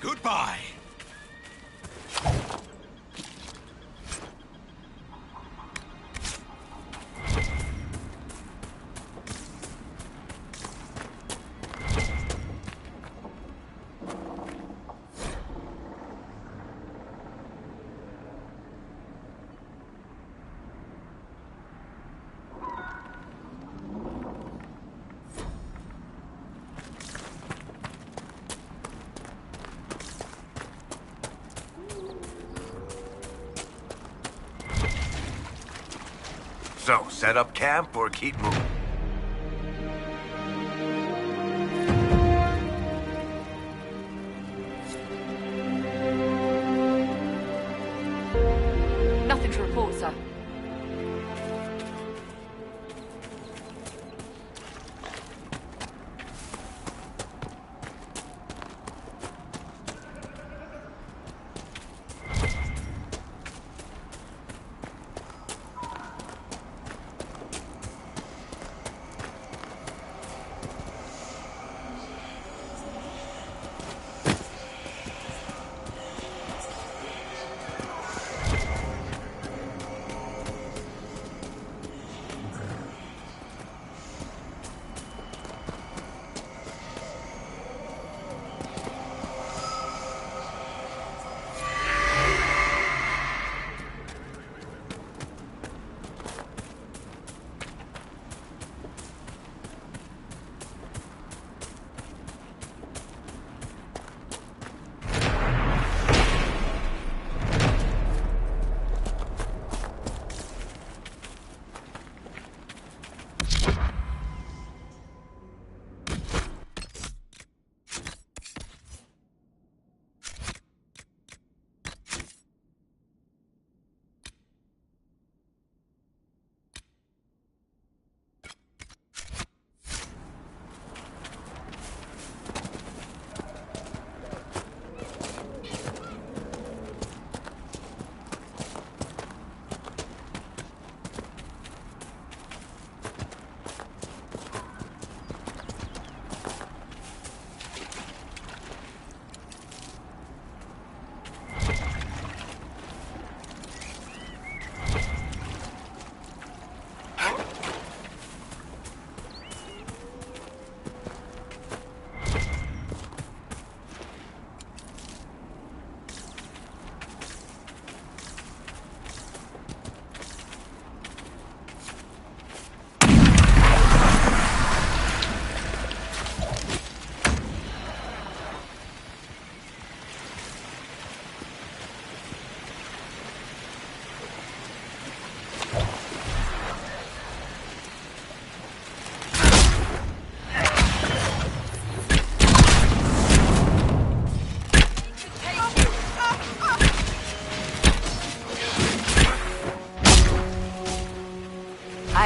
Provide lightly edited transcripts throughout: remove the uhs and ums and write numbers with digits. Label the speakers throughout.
Speaker 1: Goodbye. So, set up camp or keep moving?
Speaker 2: Nothing to report, sir.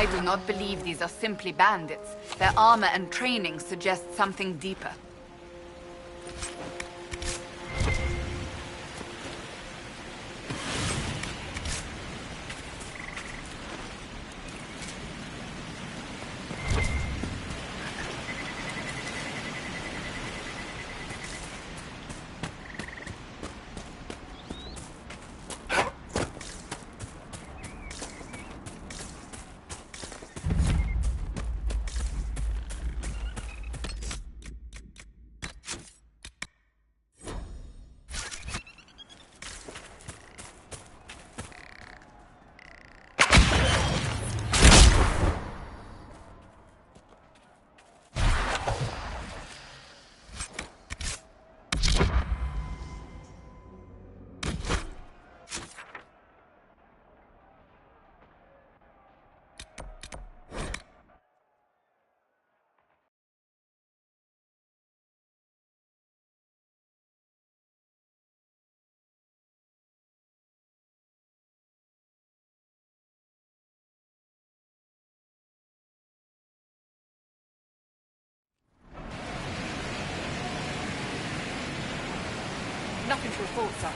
Speaker 2: I do not believe these are simply bandits. Their armor and training suggest something deeper. Inkwizycja.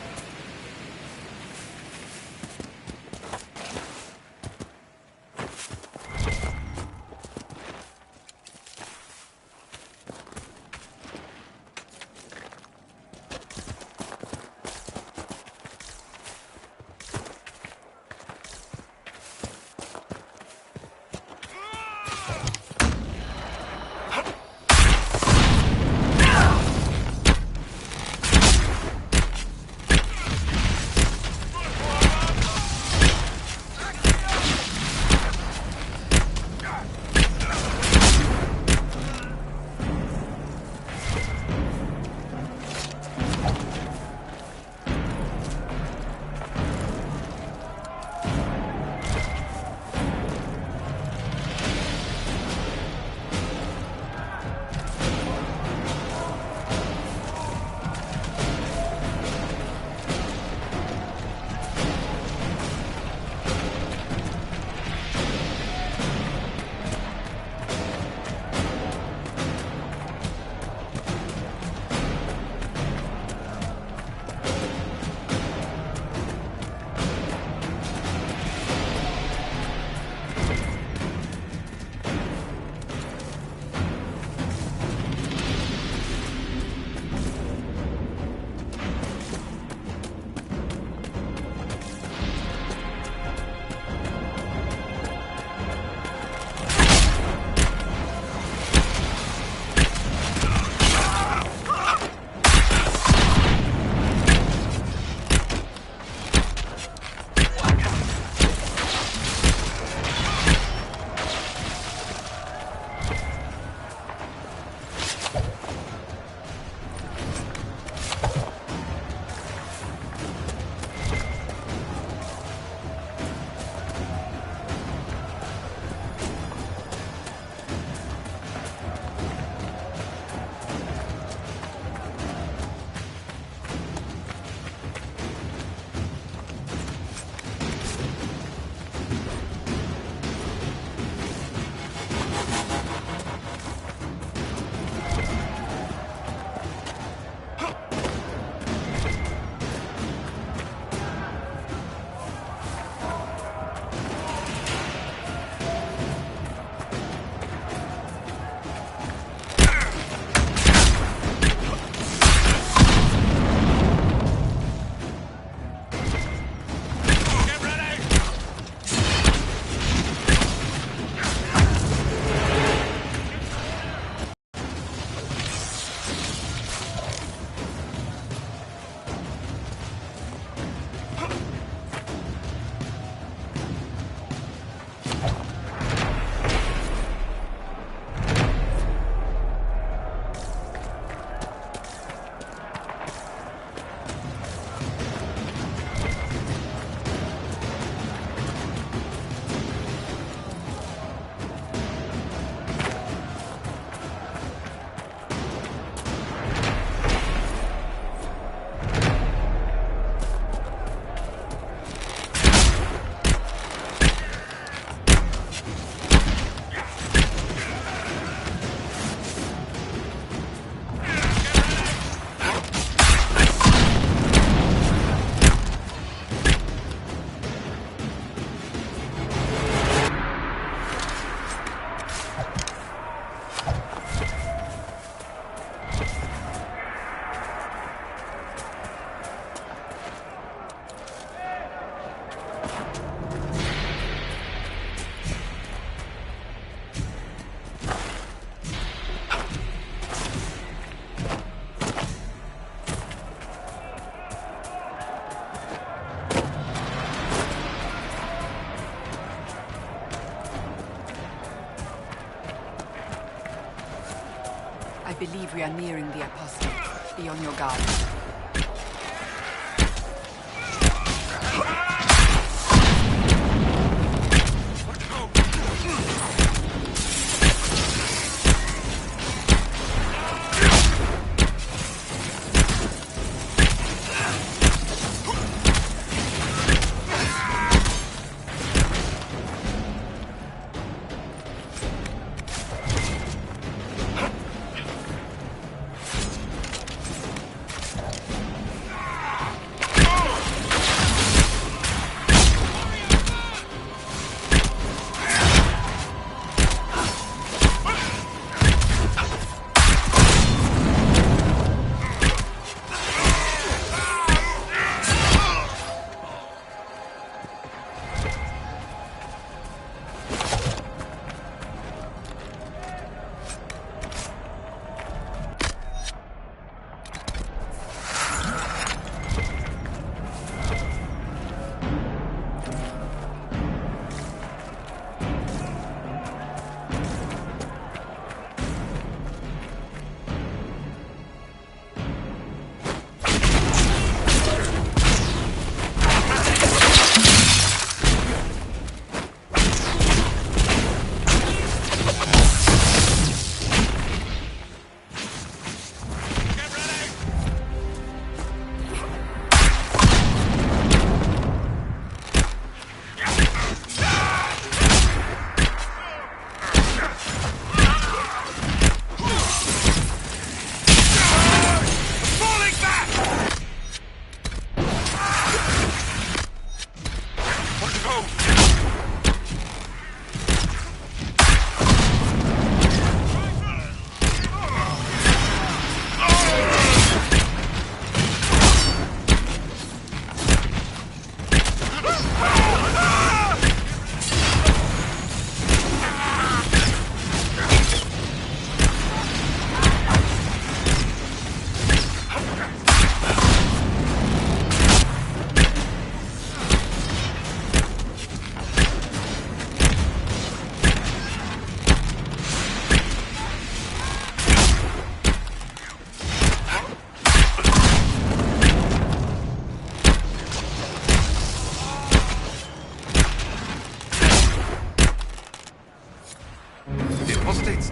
Speaker 2: I believe we are nearing the apostle. Be on your guard.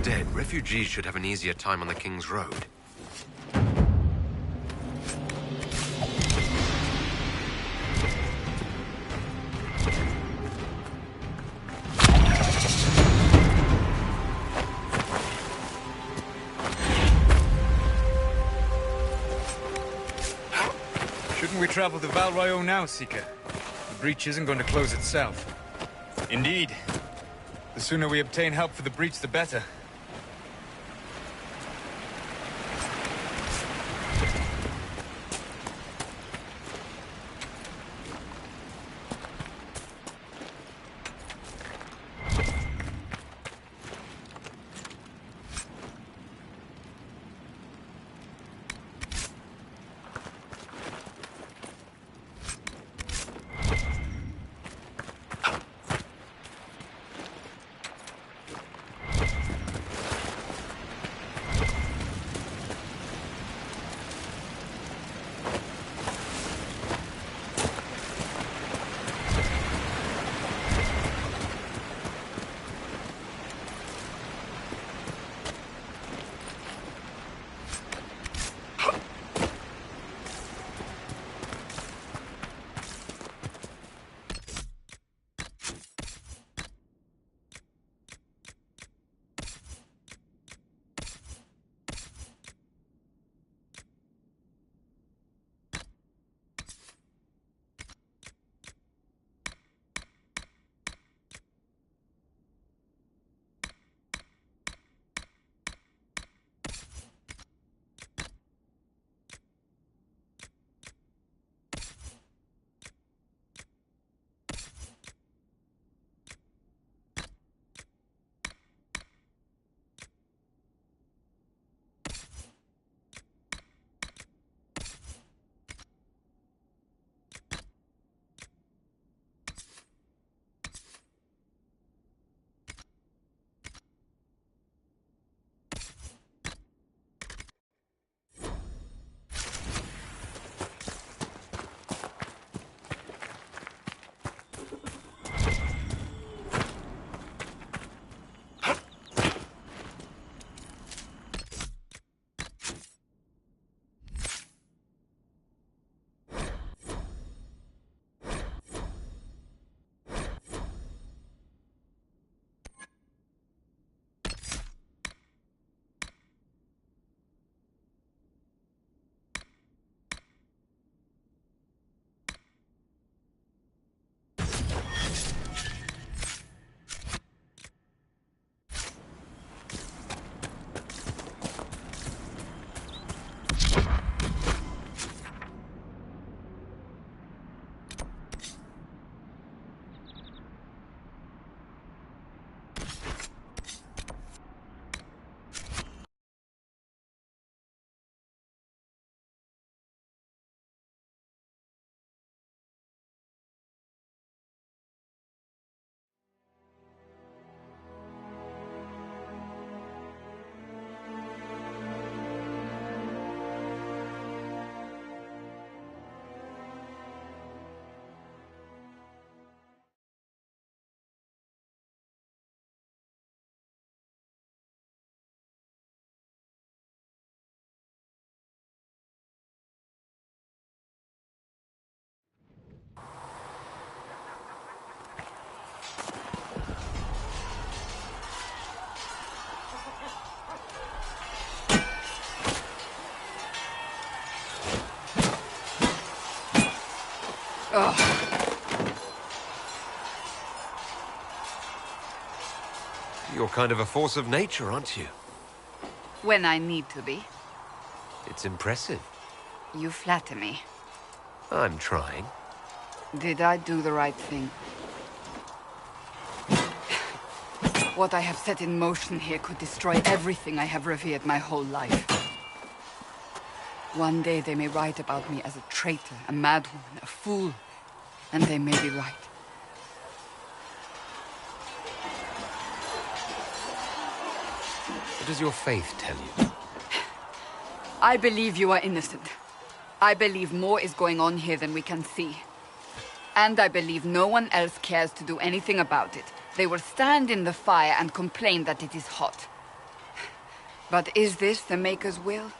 Speaker 3: dead, refugees should have an easier time on the King's Road.
Speaker 4: Shouldn't we travel to Val Royeaux now, Seeker? The breach isn't going to close itself. Indeed. The sooner we obtain help for the breach, the better.
Speaker 3: You're kind of a force of nature, aren't you?
Speaker 2: When I need to be.
Speaker 3: It's impressive.
Speaker 2: You flatter me.
Speaker 3: I'm trying.
Speaker 2: Did I do the right thing? What I have set in motion here could destroy everything I have revered my whole life. One day they may write about me as a traitor, a madwoman, a fool. And they may be right.
Speaker 3: What does your faith tell you?
Speaker 2: I believe you are innocent. I believe more is going on here than we can see. And I believe no one else cares to do anything about it. They will stand in the fire and complain that it is hot. But is this the Maker's will?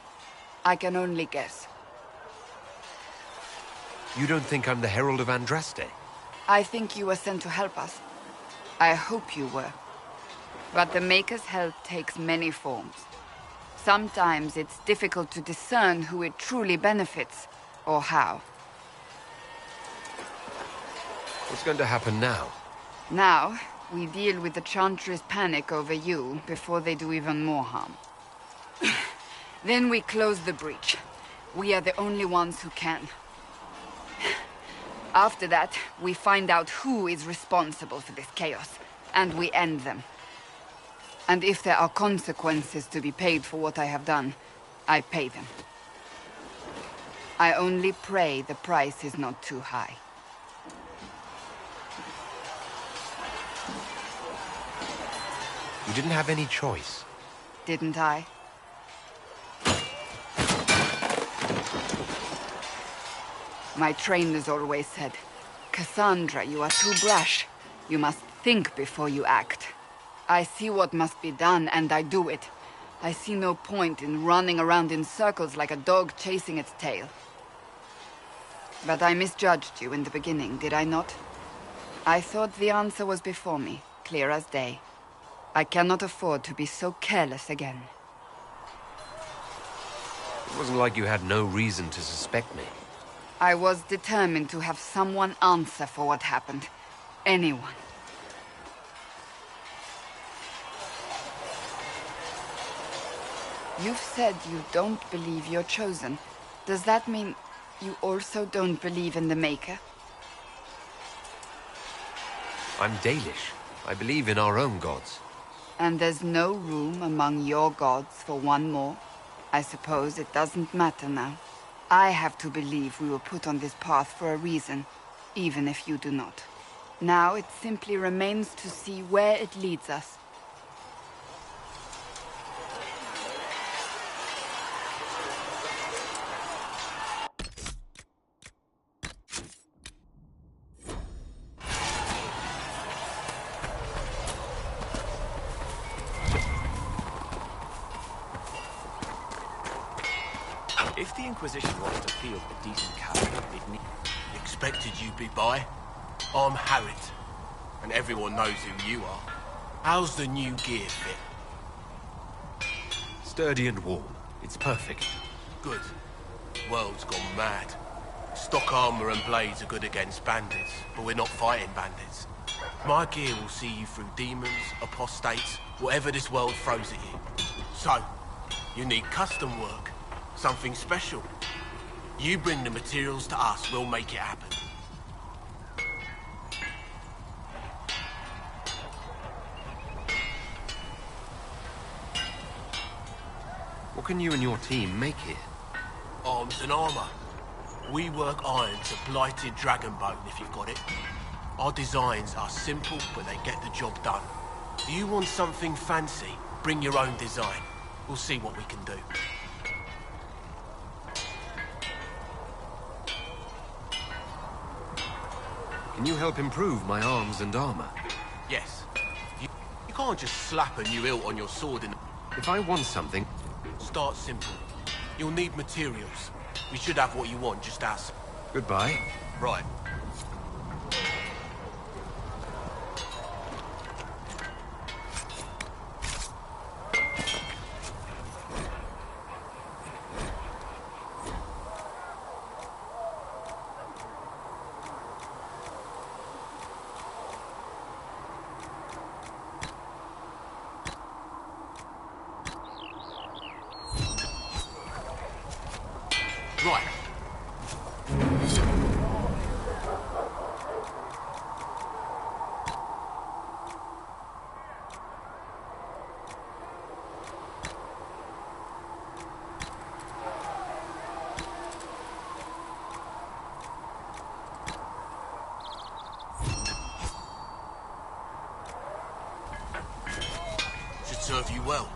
Speaker 2: I can only guess.
Speaker 3: You don't think I'm the Herald of Andraste?
Speaker 2: I think you were sent to help us. I hope you were. But the Maker's help takes many forms. Sometimes it's difficult to discern who it truly benefits, or how.
Speaker 3: What's going to happen now?
Speaker 2: Now, we deal with the Chantry's panic over you before they do even more harm. Then we close the breach. We are the only ones who can. After that, we find out who is responsible for this chaos, and we end them. And if there are consequences to be paid for what I have done, I pay them. I only pray the price is not too high.
Speaker 3: You didn't have any choice.
Speaker 2: Didn't I? My trainers always said, Cassandra, you are too brash. You must think before you act. I see what must be done, and I do it. I see no point in running around in circles like a dog chasing its tail. But I misjudged you in the beginning, did I not? I thought the answer was before me, clear as day. I cannot afford to be so careless again.
Speaker 3: It wasn't like you had no reason to suspect me.
Speaker 2: I was determined to have someone answer for what happened. Anyone. You've said you don't believe you're chosen. Does that mean you also don't believe in the Maker?
Speaker 3: I'm Dalish. I believe in our own gods.
Speaker 2: And there's no room among your gods for one more? I suppose it doesn't matter now. I have to believe we were put on this path for a reason, even if you do not. Now it simply remains to see where it leads us.
Speaker 5: If the Inquisition wants to field a decent cavalry, it needs...
Speaker 1: Expected you'd be by. I'm Harriet, and everyone knows who you are. How's the new gear fit?
Speaker 3: Sturdy and warm. It's perfect.
Speaker 1: Good. World's gone mad. Stock armor and blades are good against bandits, but we're not fighting bandits. My gear will see you through demons, apostates, whatever this world throws at you. So, you need custom work. Something special. You bring the materials to us, we'll make it happen.
Speaker 3: What can you and your team make here?
Speaker 1: Arms and armor. We work iron to blighted dragon bone, if you've got it. Our designs are simple, but they get the job done. Do you want something fancy? Bring your own design. We'll see what we can do.
Speaker 3: Can you help improve my arms and armor?
Speaker 1: Yes. You can't just slap a new hilt on your sword and...
Speaker 3: If I want something...
Speaker 1: Start simple. You'll need materials. We should have what you want, just ask.
Speaker 3: Goodbye.
Speaker 1: Right. Right. Should serve you well.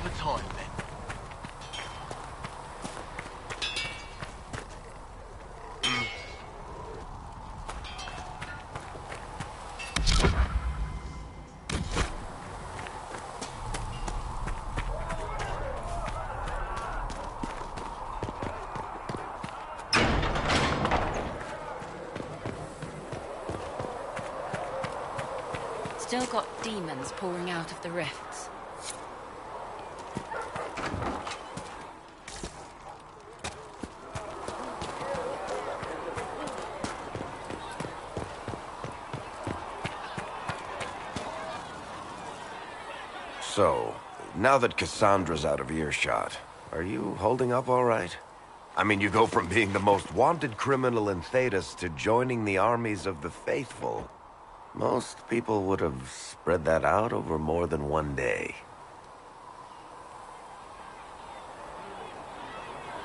Speaker 1: another time, then.
Speaker 6: Still got demons pouring out of the rifts.
Speaker 7: So, now that Cassandra's out of earshot, are you holding up all right? I mean, you go from being the most wanted criminal in Thedas to joining the armies of the faithful. Most people would have spread that out over more than one day.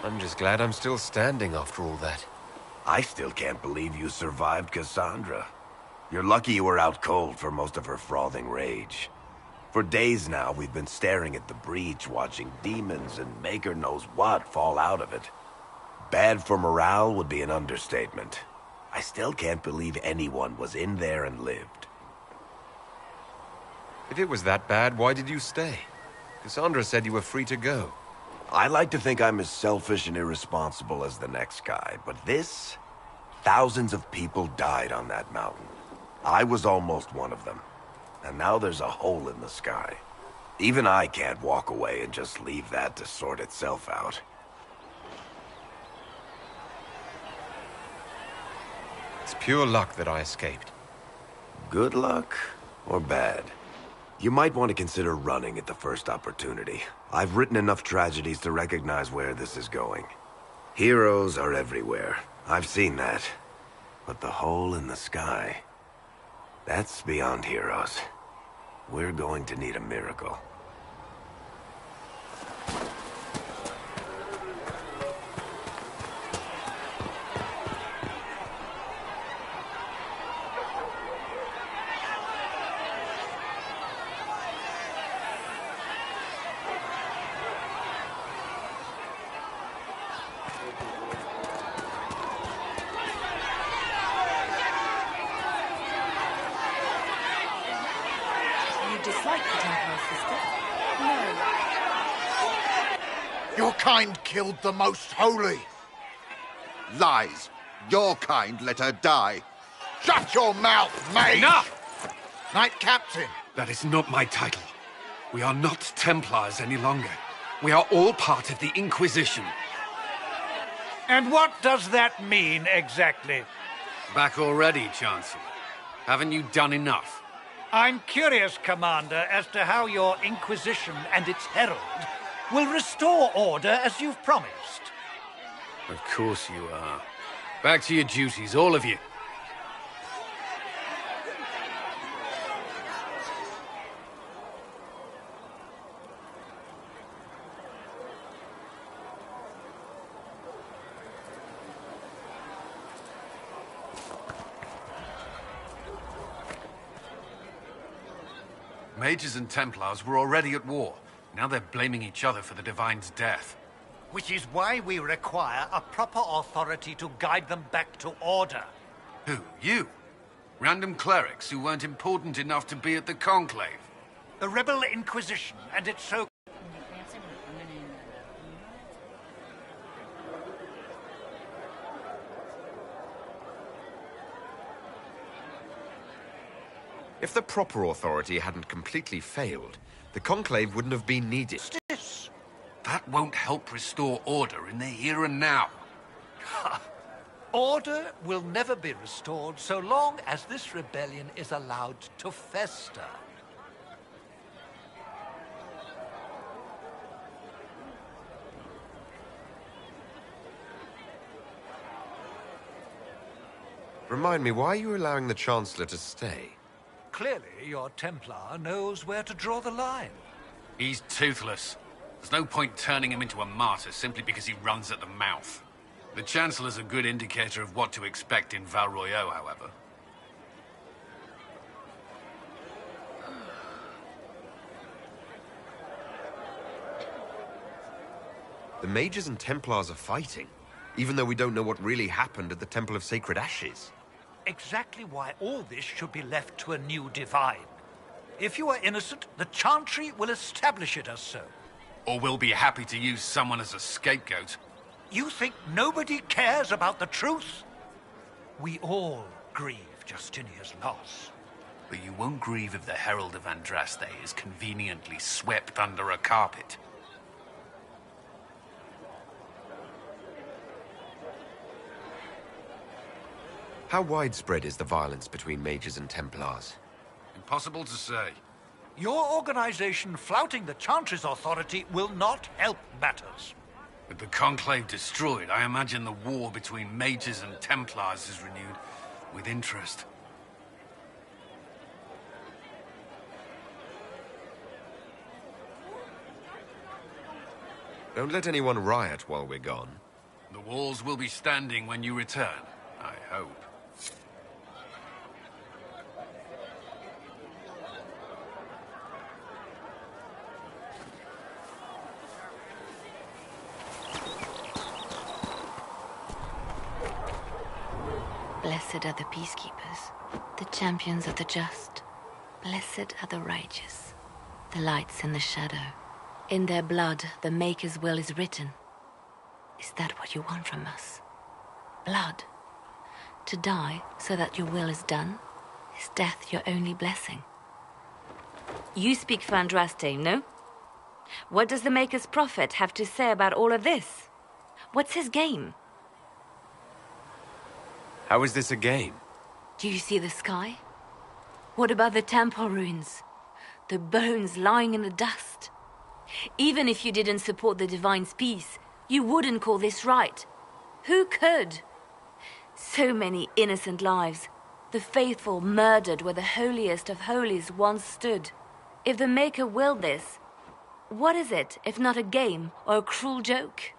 Speaker 3: I'm just glad I'm still standing after all that.
Speaker 7: I still can't believe you survived Cassandra. You're lucky you were out cold for most of her frothing rage. For days now, we've been staring at the breach, watching demons and maker knows what fall out of it. Bad for morale would be an understatement. I still can't believe anyone was in there and lived.
Speaker 3: If it was that bad, why did you stay? Cassandra said you were free to go.
Speaker 7: I like to think I'm as selfish and irresponsible as the next guy, but this... Thousands of people died on that mountain. I was almost one of them. And now there's a hole in the sky. Even I can't walk away and just leave that to sort itself out.
Speaker 3: It's pure luck that I escaped.
Speaker 7: Good luck or bad? You might want to consider running at the first opportunity. I've written enough tragedies to recognize where this is going. Heroes are everywhere. I've seen that. But the hole in the sky... that's beyond heroes. We're going to need a miracle.
Speaker 6: Dislike the Templar, sister? No.
Speaker 8: Your kind killed the most holy.
Speaker 9: Lies. Your kind let her die.
Speaker 8: Shut your mouth, mate!
Speaker 10: Enough!
Speaker 8: Knight Captain.
Speaker 10: That is not my title. We are not Templars any longer. We are all part of the Inquisition.
Speaker 11: And what does that mean, exactly?
Speaker 10: Back already, Chancellor. Haven't you done enough?
Speaker 11: I'm curious, Commander, as to how your Inquisition and its herald will restore order as you've promised.
Speaker 10: Of course you are. Back to your duties, all of you. Mages and Templars were already at war. Now they're blaming each other for the Divine's death.
Speaker 11: Which is why we require a proper authority to guide them back to order.
Speaker 10: Who? You? Random clerics who weren't important enough to be at the Conclave?
Speaker 11: The Rebel Inquisition and its so...
Speaker 3: If the proper authority hadn't completely failed, the Conclave wouldn't have been needed.
Speaker 11: This.
Speaker 10: That won't help restore order in the here and now.
Speaker 11: Order will never be restored so long as this rebellion is allowed to fester.
Speaker 3: Remind me, why are you allowing the Chancellor to stay?
Speaker 11: Clearly, your Templar knows where to draw the line.
Speaker 10: He's toothless. There's no point turning him into a martyr simply because he runs at the mouth. The Chancellor's a good indicator of what to expect in Val Royeaux, however.
Speaker 3: The mages and Templars are fighting, even though we don't know what really happened at the Temple of Sacred Ashes.
Speaker 11: Exactly why all this should be left to a new divine. If you are innocent, the Chantry will establish it as so.
Speaker 10: Or we'll be happy to use someone as a scapegoat.
Speaker 11: You think nobody cares about the truth? We all grieve Justinia's loss.
Speaker 10: But you won't grieve if the Herald of Andraste is conveniently swept under a carpet.
Speaker 3: How widespread is the violence between mages and Templars?
Speaker 10: Impossible to say.
Speaker 11: Your organization flouting the Chantry's authority will not help matters.
Speaker 10: With the Conclave destroyed, I imagine the war between mages and Templars is renewed with interest.
Speaker 3: Don't let anyone riot while we're gone.
Speaker 10: The walls will be standing when you return, I hope.
Speaker 6: Blessed are the peacekeepers, the champions of the just. Blessed are the righteous, the lights in the shadow. In their blood, the Maker's will is written. Is that what you want from us? Blood? To die so that your will is done? Is death your only blessing? You speak for Andraste, no? What does the Maker's prophet have to say about all of this? What's his game?
Speaker 3: How is this a game?
Speaker 6: Do you see the sky? What about the temple ruins? The bones lying in the dust? Even if you didn't support the Divine's peace, you wouldn't call this right. Who could? So many innocent lives. The faithful murdered where the holiest of holies once stood. If the Maker willed this, what is it if not a game or a cruel joke?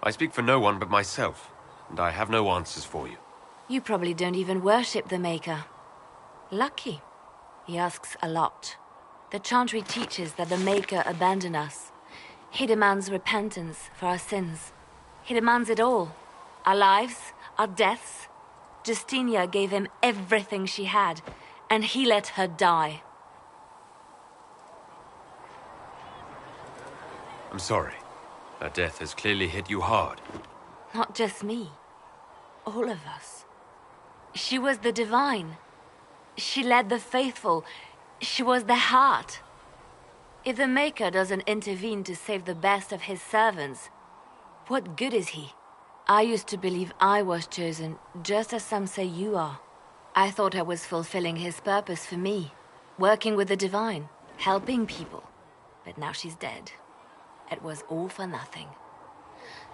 Speaker 3: I speak for no one but myself, and I have no answers for you.
Speaker 6: You probably don't even worship the Maker. Lucky. He asks a lot. The Chantry teaches that the Maker abandoned us. He demands repentance for our sins. He demands it all. Our lives, our deaths. Justinia gave him everything she had, and he let her die.
Speaker 3: I'm sorry. Her death has clearly hit you hard.
Speaker 6: Not just me. All of us. She was the Divine. She led the faithful. She was their heart. If the Maker doesn't intervene to save the best of his servants, what good is he? I used to believe I was chosen, just as some say you are. I thought I was fulfilling his purpose for me, working with the Divine, helping people. But now she's dead. It was all for nothing.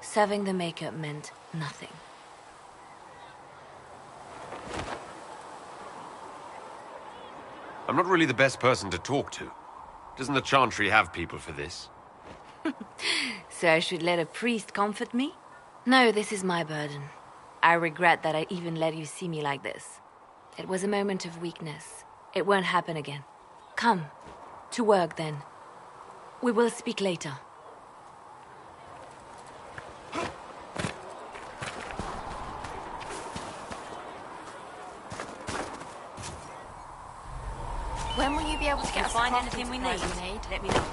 Speaker 6: Serving the Maker meant nothing.
Speaker 3: I'm not really the best person to talk to. Doesn't the Chantry have people for this?
Speaker 6: So I should let a priest comfort me? No, this is my burden. I regret that I even let you see me like this. It was a moment of weakness. It won't happen again. Come, to work then. We will speak later.
Speaker 12: When will you be able to get us
Speaker 6: find
Speaker 12: the
Speaker 6: anything we
Speaker 12: crafting
Speaker 6: need?
Speaker 12: supplies
Speaker 6: Let me know.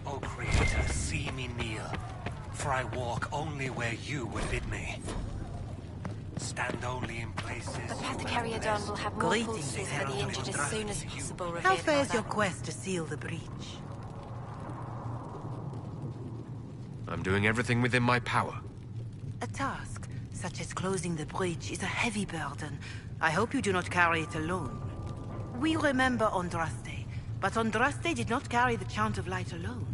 Speaker 13: O Creator, see me kneel, for I walk only where you would bid me. Stand only in places.
Speaker 12: The Pathicary Adon will have more
Speaker 14: Greetings,
Speaker 12: forces for the injured as soon as possible.
Speaker 14: How
Speaker 12: revered
Speaker 14: fares
Speaker 12: Mother.
Speaker 14: your quest to seal the breach?
Speaker 3: I'm doing everything within my power.
Speaker 14: A task, such as closing the breach, is a heavy burden. I hope you do not carry it alone. We remember Andraste, but Andraste did not carry the Chant of Light alone.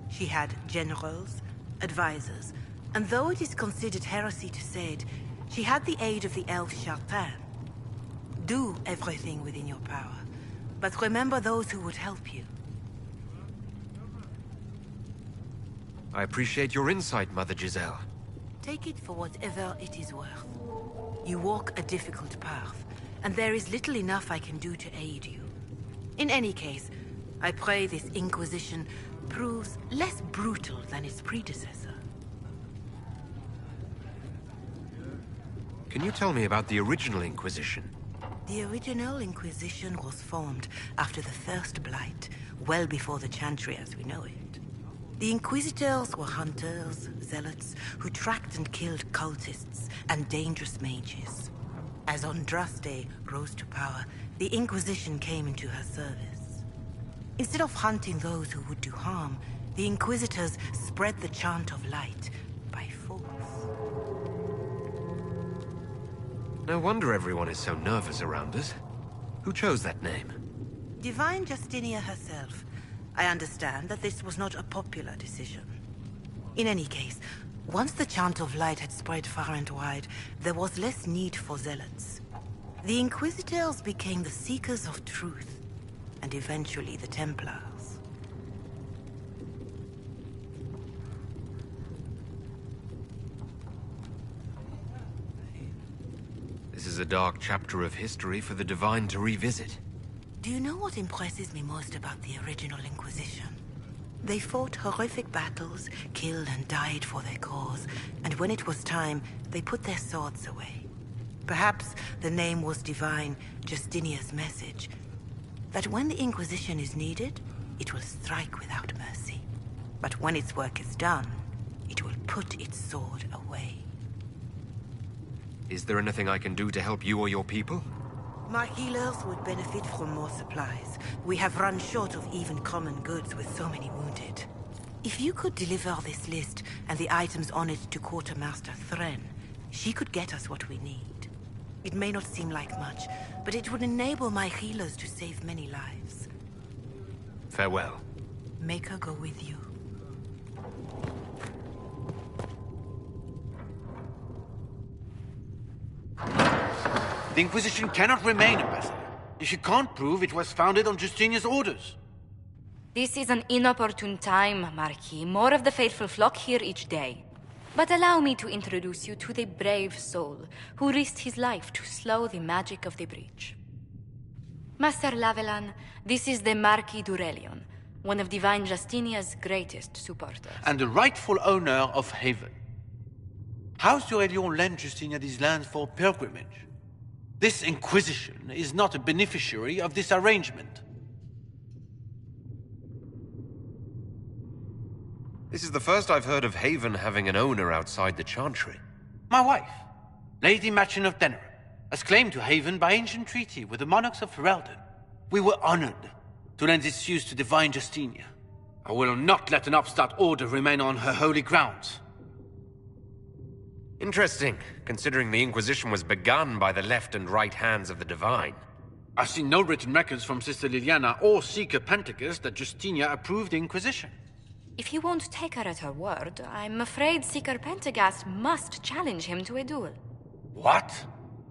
Speaker 14: She had generals, advisors, and though it is considered heresy to say it, she had the aid of the elf Chartan. Do everything within your power, but remember those who would help you.
Speaker 3: I appreciate your insight, Mother Giselle.
Speaker 14: Take it for whatever it is worth. You walk a difficult path, and there is little enough I can do to aid you. In any case, I pray this Inquisition proves less brutal than its predecessor.
Speaker 3: Can you tell me about the original Inquisition?
Speaker 14: The original Inquisition was formed after the First Blight, well before the Chantry as we know it. The Inquisitors were hunters, zealots, who tracked and killed cultists and dangerous mages. As Andraste rose to power, the Inquisition came into her service. Instead of hunting those who would do harm, the Inquisitors spread the chant of light by force.
Speaker 3: No wonder everyone is so nervous around us. Who chose that name?
Speaker 14: Divine Justinia herself. I understand that this was not a popular decision. In any case, once the chant of light had spread far and wide, there was less need for zealots. The Inquisitors became the seekers of truth, and eventually the Templars.
Speaker 3: This is a dark chapter of history for the Divine to revisit.
Speaker 14: Do you know what impresses me most about the original Inquisition? They fought horrific battles, killed and died for their cause, and when it was time, they put their swords away. Perhaps the name was Divine Justinia's message, that when the Inquisition is needed, it will strike without mercy. But when its work is done, it will put its sword away.
Speaker 3: Is there anything I can do to help you or your people?
Speaker 14: My healers would benefit from more supplies. We have run short of even common goods with so many wounded. If you could deliver this list and the items on it to Quartermaster Thren, she could get us what we need. It may not seem like much, but it would enable my healers to save many lives.
Speaker 3: Farewell.
Speaker 14: Make her go with you.
Speaker 15: The Inquisition cannot remain, Ambassador, if you can't prove it was founded on Justinia's orders.
Speaker 6: This is an inopportune time, Marquis. More of the faithful flock here each day. But allow me to introduce you to the brave soul who risked his life to slow the magic of the breach. Master Lavelan, this is the Marquis d'Aurelion, one of Divine Justinia's greatest supporters.
Speaker 15: And the rightful owner of Haven. House d'Aurelion lent Justinia these lands for pilgrimage. This Inquisition is not a beneficiary of this arrangement.
Speaker 3: This is the first I've heard of Haven having an owner outside the Chantry.
Speaker 15: My wife, Lady Machin of Denerim, has claim to Haven by ancient treaty with the monarchs of Ferelden. We were honored to lend its use to Divine Justinia. I will not let an upstart order remain on her holy grounds.
Speaker 3: Interesting, considering the Inquisition was begun by the left and right hands of the Divine.
Speaker 15: I've seen no written records from Sister Liliana or Seeker Pentacus that Justinia approved the Inquisition.
Speaker 6: If you won't take her at her word, I'm afraid Seeker Pentagast must challenge him to a duel.
Speaker 15: What?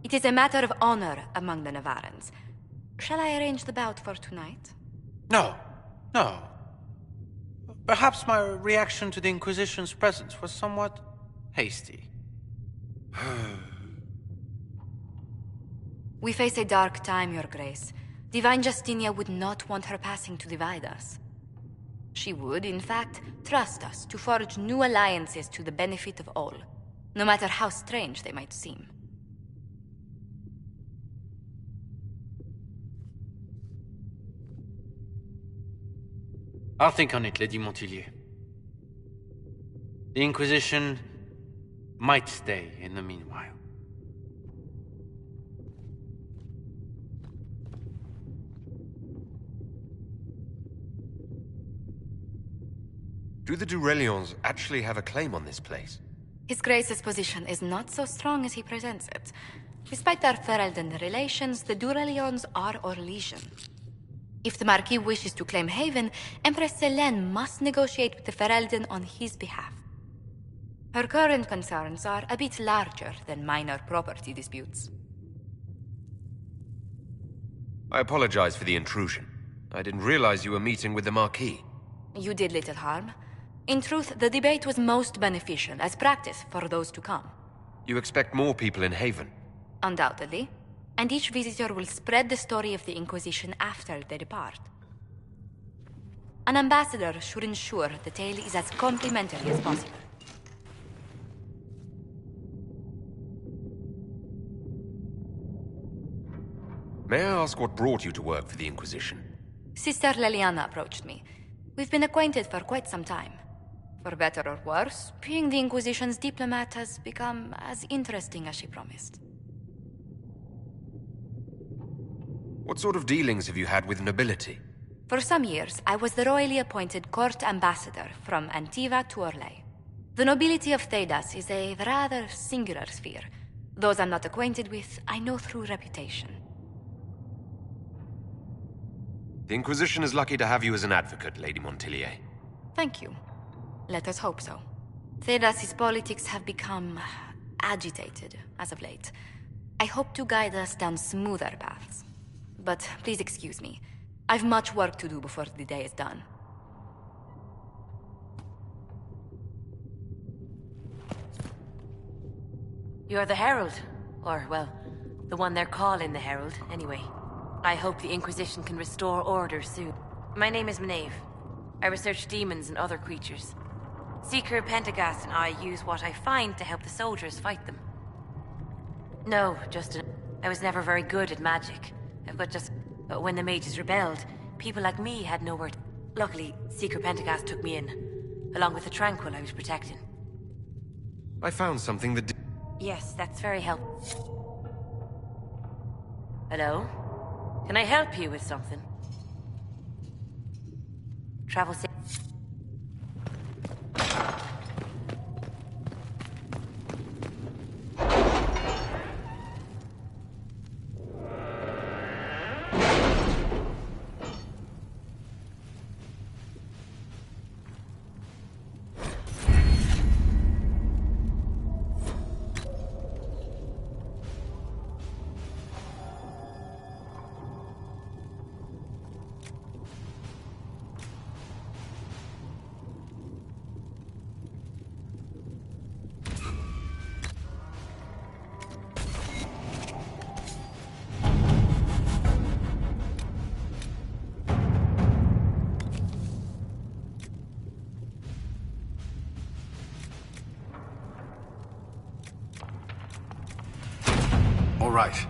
Speaker 6: It is a matter of honor among the Navarrans. Shall I arrange the bout for tonight?
Speaker 15: No. Perhaps my reaction to the Inquisition's presence was somewhat hasty.
Speaker 6: We face a dark time, Your Grace. Divine Justinia would not want her passing to divide us. She would, in fact, trust us to forge new alliances to the benefit of all, no matter how strange they might seem.
Speaker 15: I'll think on it, Lady Montilyet. The Inquisition might stay in the meanwhile.
Speaker 3: Do the d'Aurelions actually have a claim on this place?
Speaker 6: His Grace's position is not so strong as he presents it. Despite their Ferelden relations, the d'Aurelions are Orlesian. If the Marquis wishes to claim Haven, Empress Selene must negotiate with the Ferelden on his behalf. Her current concerns are a bit larger than minor property disputes.
Speaker 3: I apologize for the intrusion. I didn't realize you were meeting with the Marquis.
Speaker 6: You did little harm. In truth, the debate was most beneficial as practice for those to come.
Speaker 3: You expect more people in Haven?
Speaker 6: Undoubtedly. And each visitor will spread the story of the Inquisition after they depart. An ambassador should ensure the tale is as complimentary as possible.
Speaker 3: May I ask what brought you to work for the Inquisition?
Speaker 6: Sister Leliana approached me. We've been acquainted for quite some time. For better or worse, being the Inquisition's diplomat has become as interesting as she promised.
Speaker 3: What sort of dealings have you had with nobility?
Speaker 6: For some years, I was the royally appointed court ambassador from Antiva to Orlais. The nobility of Thedas is a rather singular sphere. Those I'm not acquainted with, I know through reputation.
Speaker 3: The Inquisition is lucky to have you as an advocate, Lady Montilier.
Speaker 6: Thank you. Let us hope so. Thedas' politics have become agitated as of late. I hope to guide us down smoother paths. But please excuse me. I've much work to do before the day is done.
Speaker 16: You're the Herald. Or, well, the one they're calling the Herald, anyway. I hope the Inquisition can restore order soon. My name is Maeve. I research demons and other creatures. Seeker Pentagast and I use what I find to help the soldiers fight them. No, I was never very good at magic. But when the mages rebelled, people like me had nowhere to... Luckily, Seeker Pentagast took me in, along with the Tranquil I was protecting.
Speaker 3: I found something that...
Speaker 16: Yes, that's very helpful. Hello? Can I help you with something? Travel safe.
Speaker 10: All right.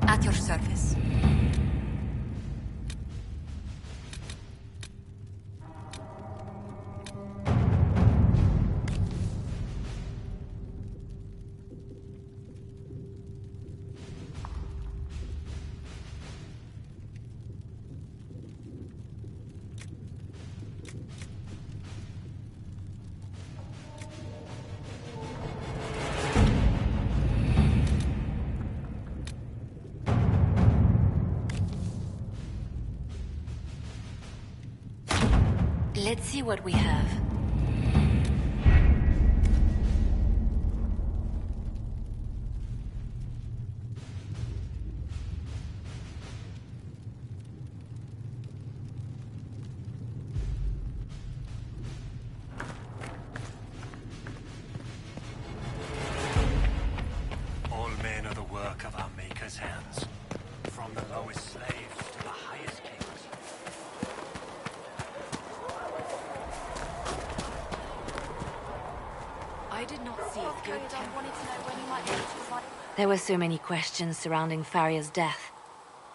Speaker 6: At your service. Let's see what we have.
Speaker 13: All men are the work of our Maker's hands, from the lowest slaves to the highest kings.
Speaker 12: I did not see if good Caradon wanted to know when he might be able to provide...
Speaker 6: There were so many questions surrounding Faria's death.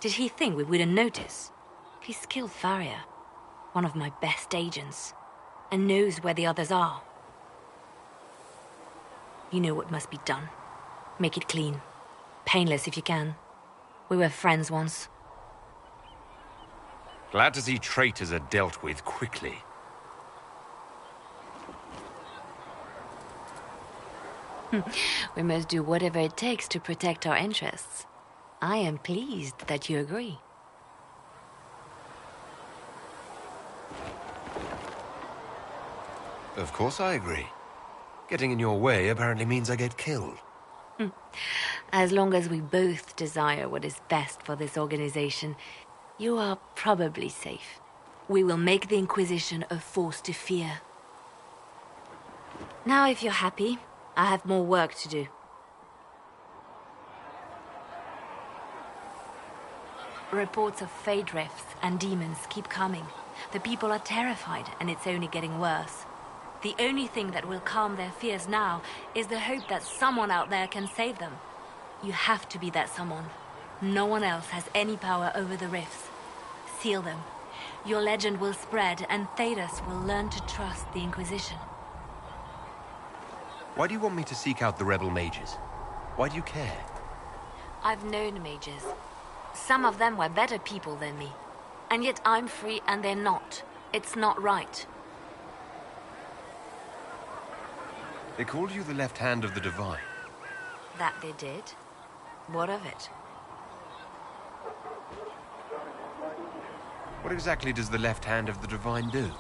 Speaker 6: Did he think we wouldn't notice? He's killed Faria, one of my best agents, and knows where the others are. You know what must be done. Make it clean. Painless if you can. We were friends once.
Speaker 3: Glad to see traitors are dealt with quickly.
Speaker 6: We must do whatever it takes to protect our interests. I am pleased that you agree.
Speaker 3: Of course I agree. Getting in your way apparently means I get killed.
Speaker 6: As long as we both desire what is best for this organization, you are probably safe. We will make the Inquisition a force to fear. Now, if you're happy, I have more work to do. Reports of fade rifts and demons keep coming. The people are terrified, and it's only getting worse. The only thing that will calm their fears now is the hope that someone out there can save them. You have to be that someone. No one else has any power over the rifts. Seal them. Your legend will spread, and Thedas will learn to trust the Inquisition.
Speaker 3: Why do you want me to seek out the rebel mages? Why do you care?
Speaker 6: I've known mages. Some of them were better people than me. And yet I'm free and they're not. It's not right.
Speaker 3: They called you the left hand of the Divine.
Speaker 6: That they did? What of it?
Speaker 3: What exactly does the left hand of the Divine do?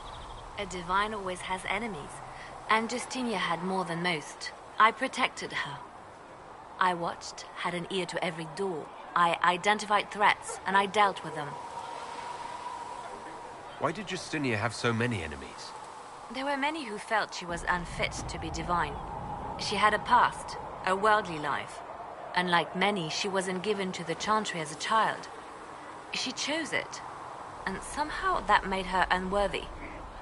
Speaker 6: A Divine always has enemies. And Justinia had more than most. I protected her. I watched, had an ear to every door. I identified threats, and I dealt with them.
Speaker 3: Why did Justinia have so many enemies?
Speaker 6: There were many who felt she was unfit to be divine. She had a past, a worldly life. Unlike many, she wasn't given to the Chantry as a child. She chose it, and somehow that made her unworthy.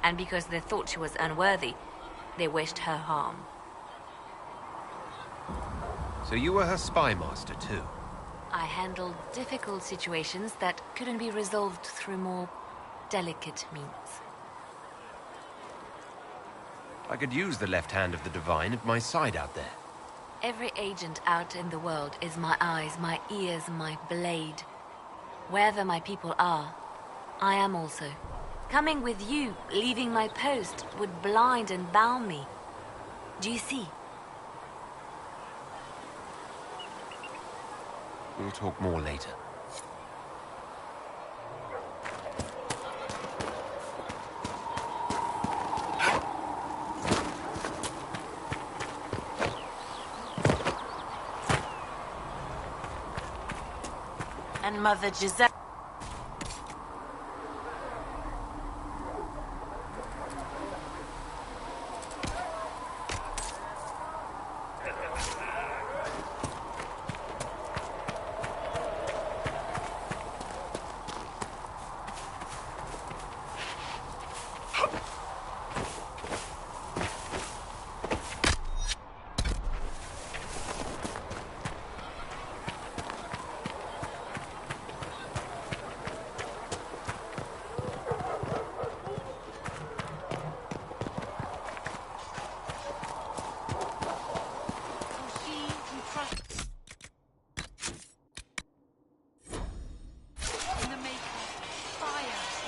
Speaker 6: And because they thought she was unworthy, they wished her harm.
Speaker 3: So you were her spy master too?
Speaker 6: I handled difficult situations that couldn't be resolved through more delicate means.
Speaker 3: I could use the left hand of the Divine at my side out there.
Speaker 6: Every agent out in the world is my eyes, my ears, my blade. Wherever my people are, I am also. Coming with you, leaving my post, would blind and bound me. Do you see?
Speaker 3: We'll talk more later.
Speaker 14: And Mother Giselle.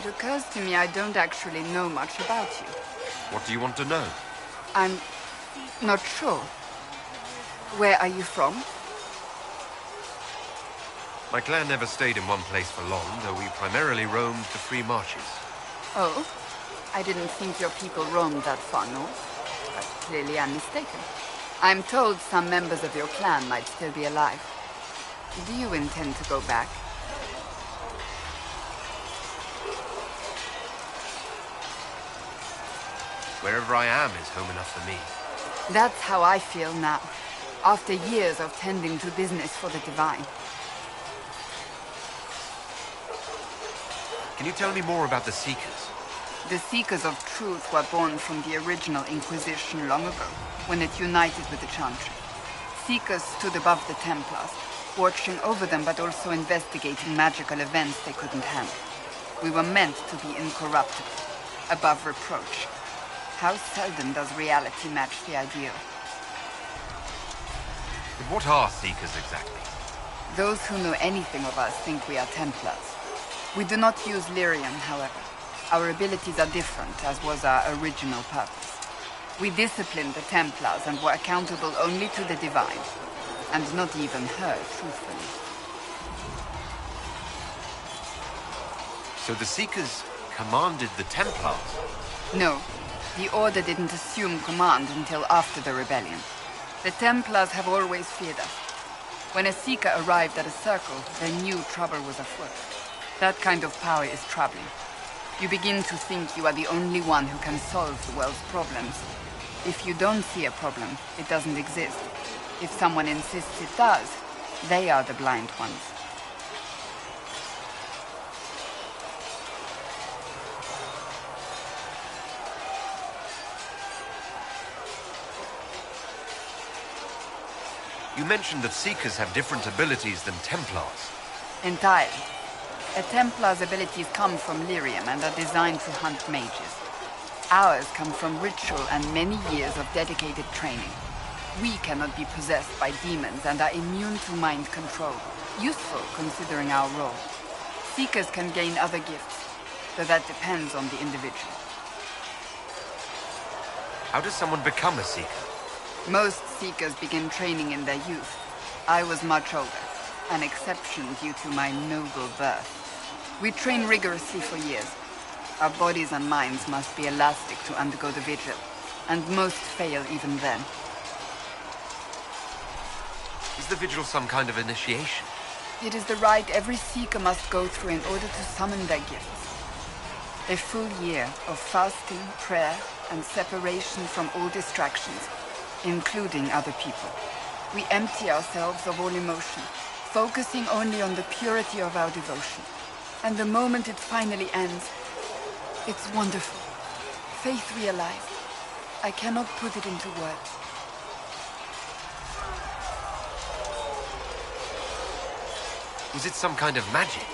Speaker 2: It occurs to me I don't actually know much about you.
Speaker 3: What do you want to know?
Speaker 2: I'm not sure. Where are you from?
Speaker 3: My clan never stayed in one place for long, though we primarily roamed the free marches.
Speaker 2: Oh, I didn't think your people roamed that far north. But clearly I'm mistaken. I'm told some members of your clan might still be alive. Do you intend to go back?
Speaker 3: Wherever I am is home enough for me.
Speaker 2: That's how I feel now, after years of tending to business for the Divine.
Speaker 3: Can you tell me more about the Seekers?
Speaker 2: The Seekers of Truth were born from the original Inquisition long ago, when it united with the Chantry. Seekers stood above the Templars, watching over them but also investigating magical events they couldn't handle. We were meant to be incorruptible, above reproach. How seldom does reality match the ideal?
Speaker 3: But what are Seekers exactly?
Speaker 2: Those who know anything of us think we are Templars. We do not use lyrium, however. Our abilities are different, as was our original purpose. We disciplined the Templars and were accountable only to the Divine. And not even her, truthfully.
Speaker 3: So the Seekers commanded the Templars?
Speaker 2: No. The Order didn't assume command until after the rebellion. The Templars have always feared us. When a Seeker arrived at a circle, they knew trouble was afoot. That kind of power is troubling. You begin to think you are the only one who can solve the world's problems. If you don't see a problem, it doesn't exist. If someone insists it does, they are the blind ones.
Speaker 3: You mentioned that Seekers have different abilities than Templars.
Speaker 2: Entirely. A Templar's abilities come from lyrium and are designed to hunt mages. Ours come from ritual and many years of dedicated training. We cannot be possessed by demons and are immune to mind control. Useful considering our role. Seekers can gain other gifts, though that depends on the individual.
Speaker 3: How does someone become a Seeker?
Speaker 2: Most Seekers begin training in their youth. I was much older, an exception due to my noble birth. We train rigorously for years. Our bodies and minds must be elastic to undergo the vigil, and most fail even then.
Speaker 3: Is the vigil some kind of initiation?
Speaker 2: It is the rite every Seeker must go through in order to summon their gifts. A full year of fasting, prayer, and separation from all distractions, including other people. We empty ourselves of all emotion, focusing only on the purity of our devotion. And the moment it finally ends, it's wonderful. Faith realized. I cannot put it into words.
Speaker 3: Was it some kind of magic?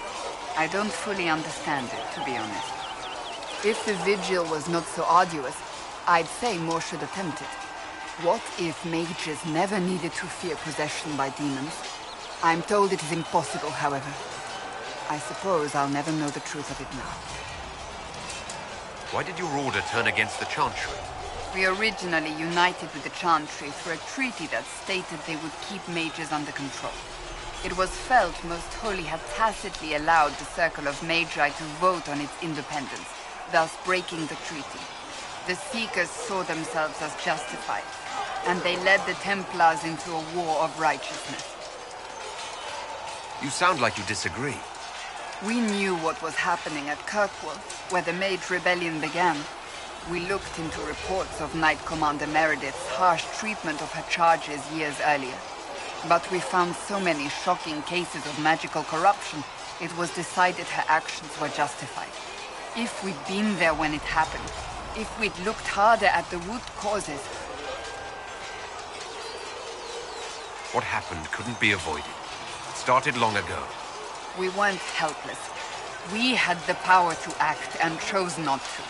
Speaker 2: I don't fully understand it, to be honest. If the vigil was not so arduous, I'd say more should attempt it. What if mages never needed to fear possession by demons? I'm told it is impossible, however. I suppose I'll never know the truth of it now.
Speaker 3: Why did your order turn against the Chantry?
Speaker 2: We originally united with the Chantry through a treaty that stated they would keep mages under control. It was felt Most Holy had tacitly allowed the Circle of Magi to vote on its independence, thus breaking the treaty. The Seekers saw themselves as justified, and they led the Templars into a war of righteousness.
Speaker 3: You sound like you disagree.
Speaker 2: We knew what was happening at Kirkwall, where the Mage Rebellion began. We looked into reports of Knight Commander Meredith's harsh treatment of her charges years earlier. But we found so many shocking cases of magical corruption, it was decided her actions were justified. If we'd been there when it happened, if we'd looked harder at the root causes...
Speaker 3: What happened couldn't be avoided. It started long ago.
Speaker 2: We weren't helpless. We had the power to act and chose not to.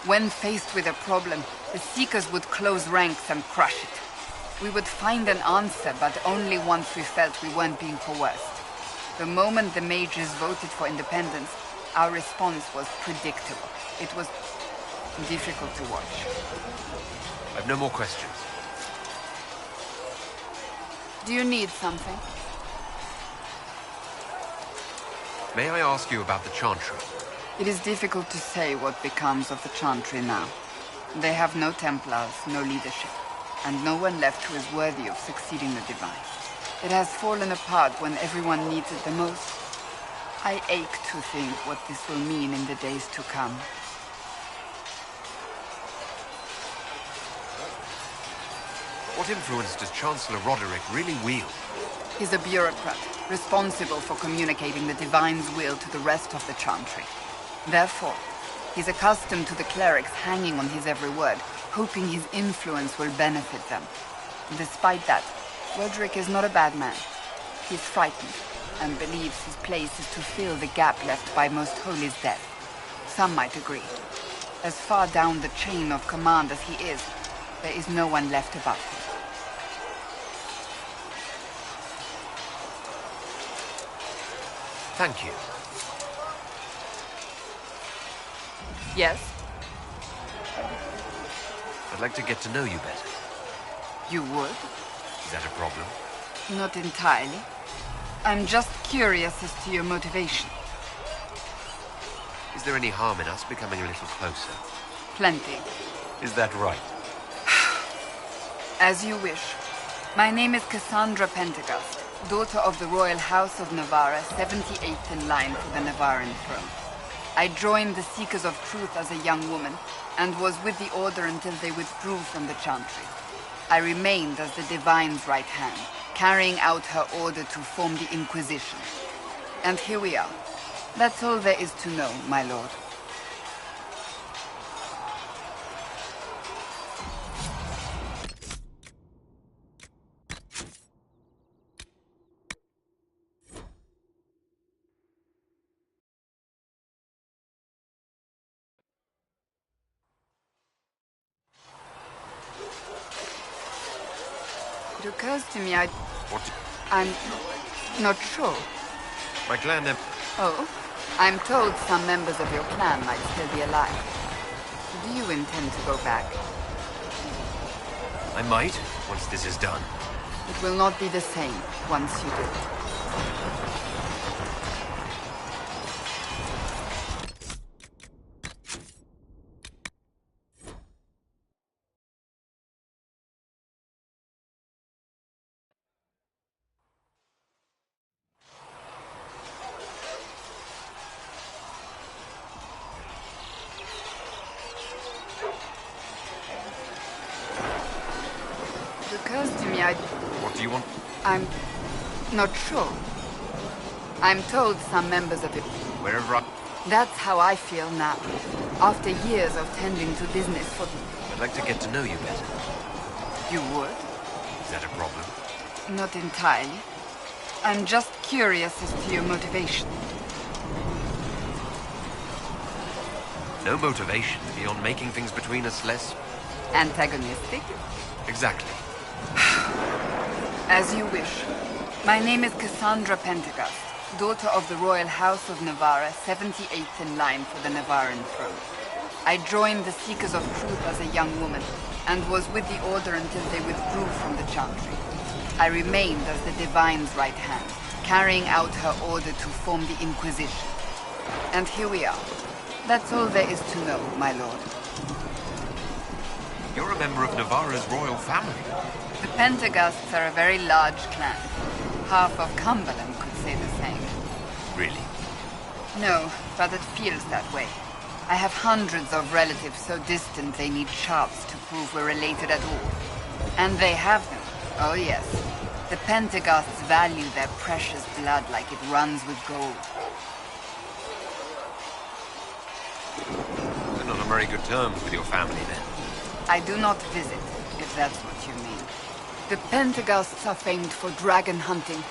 Speaker 2: When faced with a problem, the Seekers would close ranks and crush it. We would find an answer, but only once we felt we weren't being coerced. The moment the mages voted for independence, our response was predictable. It was difficult to watch.
Speaker 3: I have no more questions.
Speaker 2: Do you need something?
Speaker 3: May I ask you about the Chantry?
Speaker 2: It is difficult to say what becomes of the Chantry now. They have no Templars, no leadership, and no one left who is worthy of succeeding the Divine. It has fallen apart when everyone needs it the most. I ache to think what this will mean in the days to come.
Speaker 3: What influence does Chancellor Roderick really wield?
Speaker 2: He's a bureaucrat, responsible for communicating the Divine's will to the rest of the Chantry. Therefore, he's accustomed to the clerics hanging on his every word, hoping his influence will benefit them. Despite that, Roderick is not a bad man. He's frightened, and believes his place is to fill the gap left by Most Holy's death. Some might agree. As far down the chain of command as he is, there is no one left above him.
Speaker 3: Thank you.
Speaker 2: Yes?
Speaker 3: I'd like to get to know you better.
Speaker 2: You would?
Speaker 3: Is that a problem?
Speaker 2: Not entirely. I'm just curious as to your motivation.
Speaker 3: Is there any harm in us becoming a little closer?
Speaker 2: Plenty.
Speaker 3: Is that right?
Speaker 2: As you wish. My name is Cassandra Pentegast, daughter of the Royal House of Navarra, 78th in line for the Navarran throne. I joined the Seekers of Truth as a young woman, and was with the Order until they withdrew from the Chantry. I remained as the Divine's right hand, carrying out her order to form the Inquisition. And here we are. That's all there is to know, my lord. It occurs to me I'm not sure.
Speaker 3: My clan
Speaker 2: Oh? I'm told some members of your clan might still be alive. Do you intend to go back?
Speaker 3: I might, once this is done.
Speaker 2: It will not be the same once you do. It occurs to me
Speaker 3: What do you want?
Speaker 2: I'm not sure. I'm told some members of it.
Speaker 3: Wherever I...
Speaker 2: That's how I feel now. After years of tending to business for...
Speaker 3: I'd like to get to know you better.
Speaker 2: You would?
Speaker 3: Is that a problem?
Speaker 2: Not entirely. I'm just curious as to your motivation.
Speaker 3: No motivation beyond making things between us less...
Speaker 2: Antagonistic?
Speaker 3: Exactly.
Speaker 2: As you wish. My name is Cassandra Pentegast, daughter of the Royal House of Navarra, 78th in line for the Navarran throne. I joined the Seekers of Truth as a young woman, and was with the Order until they withdrew from the Chantry. I remained as the Divine's right hand, carrying out her order to form the Inquisition. And here we are. That's all there is to know, my lord.
Speaker 3: You're a member of Navarra's royal family.
Speaker 2: The Pentegasts are a very large clan. Half of Cumberland could say the same.
Speaker 3: Really?
Speaker 2: No, but it feels that way. I have hundreds of relatives so distant they need charts to prove we're related at all. And they have them. Oh yes. The Pentegasts value their precious blood like it runs with gold.
Speaker 3: You're not on very good terms with your family, then.
Speaker 2: I do not visit, if that's what you mean. The Pentegasts are famed for dragon hunting,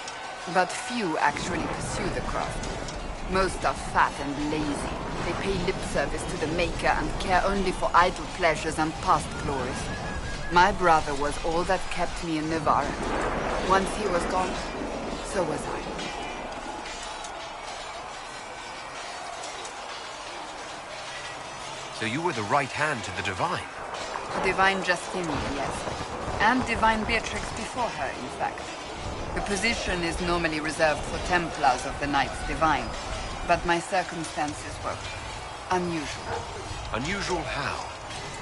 Speaker 2: but few actually pursue the craft. Most are fat and lazy. They pay lip service to the Maker and care only for idle pleasures and past glories. My brother was all that kept me in Navarra. Once he was gone, so was I.
Speaker 3: So you were the right hand to the Divine?
Speaker 2: Divine Justinian, yes. And Divine Beatrix before her, in fact. The position is normally reserved for Templars of the Knights Divine, but my circumstances were unusual.
Speaker 3: Unusual how?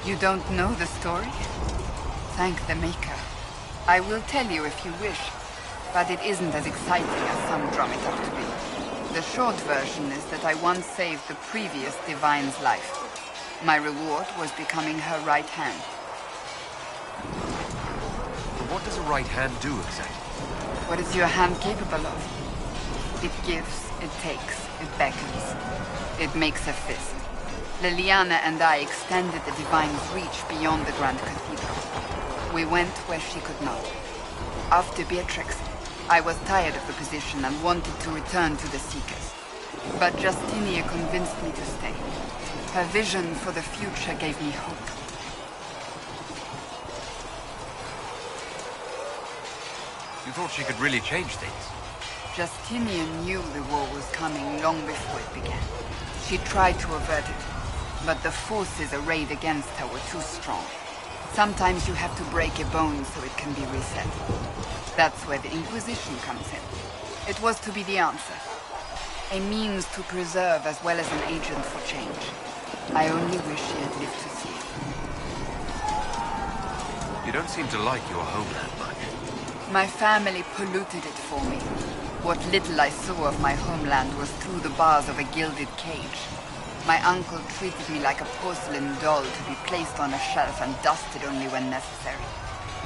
Speaker 2: You don't know the story? Thank the Maker. I will tell you if you wish, but it isn't as exciting as some drum it up to be. The short version is that I once saved the previous Divine's life. My reward was becoming her right hand.
Speaker 3: But what does a right hand do exactly?
Speaker 2: What is your hand capable of? It gives, it takes, it beckons. It makes a fist. Liliana and I extended the Divine's reach beyond the Grand Cathedral. We went where she could not. After Beatrix, I was tired of the position and wanted to return to the Seekers. But Justinia convinced me to stay. Her vision for the future gave me hope.
Speaker 3: You thought she could really change things?
Speaker 2: Justinian knew the war was coming long before it began. She tried to avert it, but the forces arrayed against her were too strong. Sometimes you have to break a bone so it can be reset. That's where the Inquisition comes in. It was to be the answer. A means to preserve as well as an agent for change. I only wish she had lived to see it.
Speaker 3: don't seem to like your homeland much.
Speaker 2: My family polluted it for me. What little I saw of my homeland was through the bars of a gilded cage. My uncle treated me like a porcelain doll to be placed on a shelf and dusted only when necessary.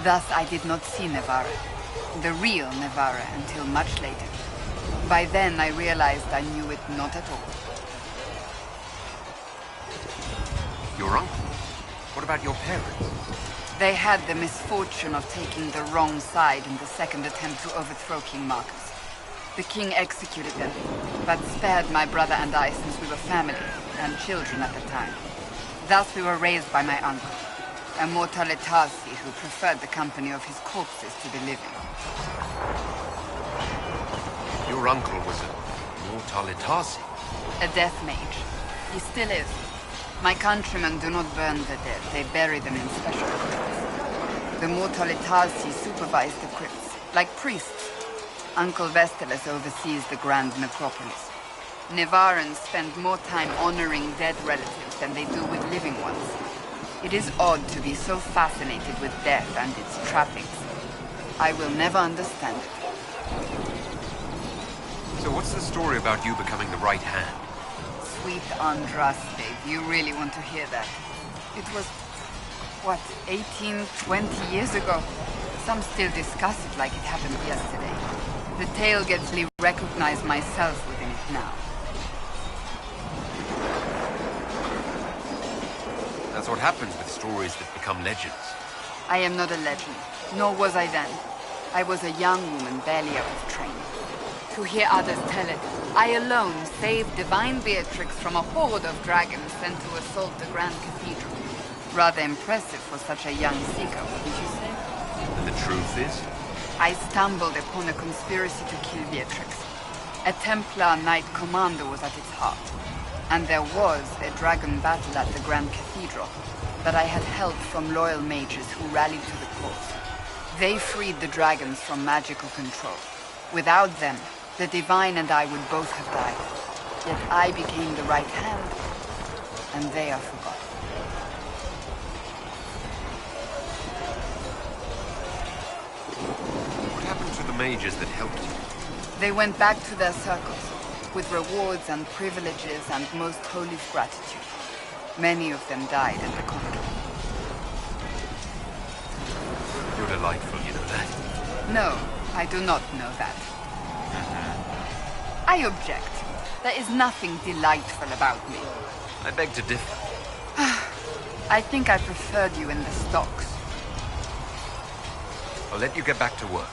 Speaker 2: Thus I did not see Nevarra, the real Nevarra, until much later. By then I realized I knew it not at all.
Speaker 3: Your uncle? What about your parents?
Speaker 2: They had the misfortune of taking the wrong side in the second attempt to overthrow King Marcus. The king executed them, but spared my brother and I since we were family and children at the time. Thus we were raised by my uncle, a Mortalitasi who preferred the company of his corpses to the living.
Speaker 3: Your uncle was a Mortalitasi?
Speaker 2: A death mage. He still is. My countrymen do not burn the dead, they bury them in special crypts. The Mortalitasi supervise the crypts, like priests. Uncle Vestalis oversees the grand necropolis. Nevarrans spend more time honoring dead relatives than they do with living ones. It is odd to be so fascinated with death and its trappings. I will never understand it.
Speaker 3: So what's the story about you becoming the right hand?
Speaker 2: Sweet Andraste, do you really want to hear that? It was, what, 18, 20 years ago? Some still discuss it like it happened yesterday. The tale gets me recognize myself within it now.
Speaker 3: That's what happens with stories that become legends.
Speaker 2: I am not a legend, nor was I then. I was a young woman barely out of training. To hear others tell it, I alone saved divine Beatrix from a horde of dragons sent to assault the Grand Cathedral. Rather impressive for such a young seeker, wouldn't you say?
Speaker 3: And the truth is?
Speaker 2: I stumbled upon a conspiracy to kill Beatrix. A Templar Knight Commander was at its heart. And there was a dragon battle at the Grand Cathedral that I had help from loyal mages who rallied to the cause. They freed the dragons from magical control. Without them, the Divine and I would both have died. Yet I became the right hand, and they are forgotten.
Speaker 3: What happened to the mages that helped you?
Speaker 2: They went back to their circles, with rewards and privileges and most holy gratitude. Many of them died at the conflict.
Speaker 3: You're delightful, you know that?
Speaker 2: No, I do not know that. I object. There is nothing delightful about me.
Speaker 3: I beg to differ.
Speaker 2: I think I preferred you in the stocks.
Speaker 3: I'll let you get back to work.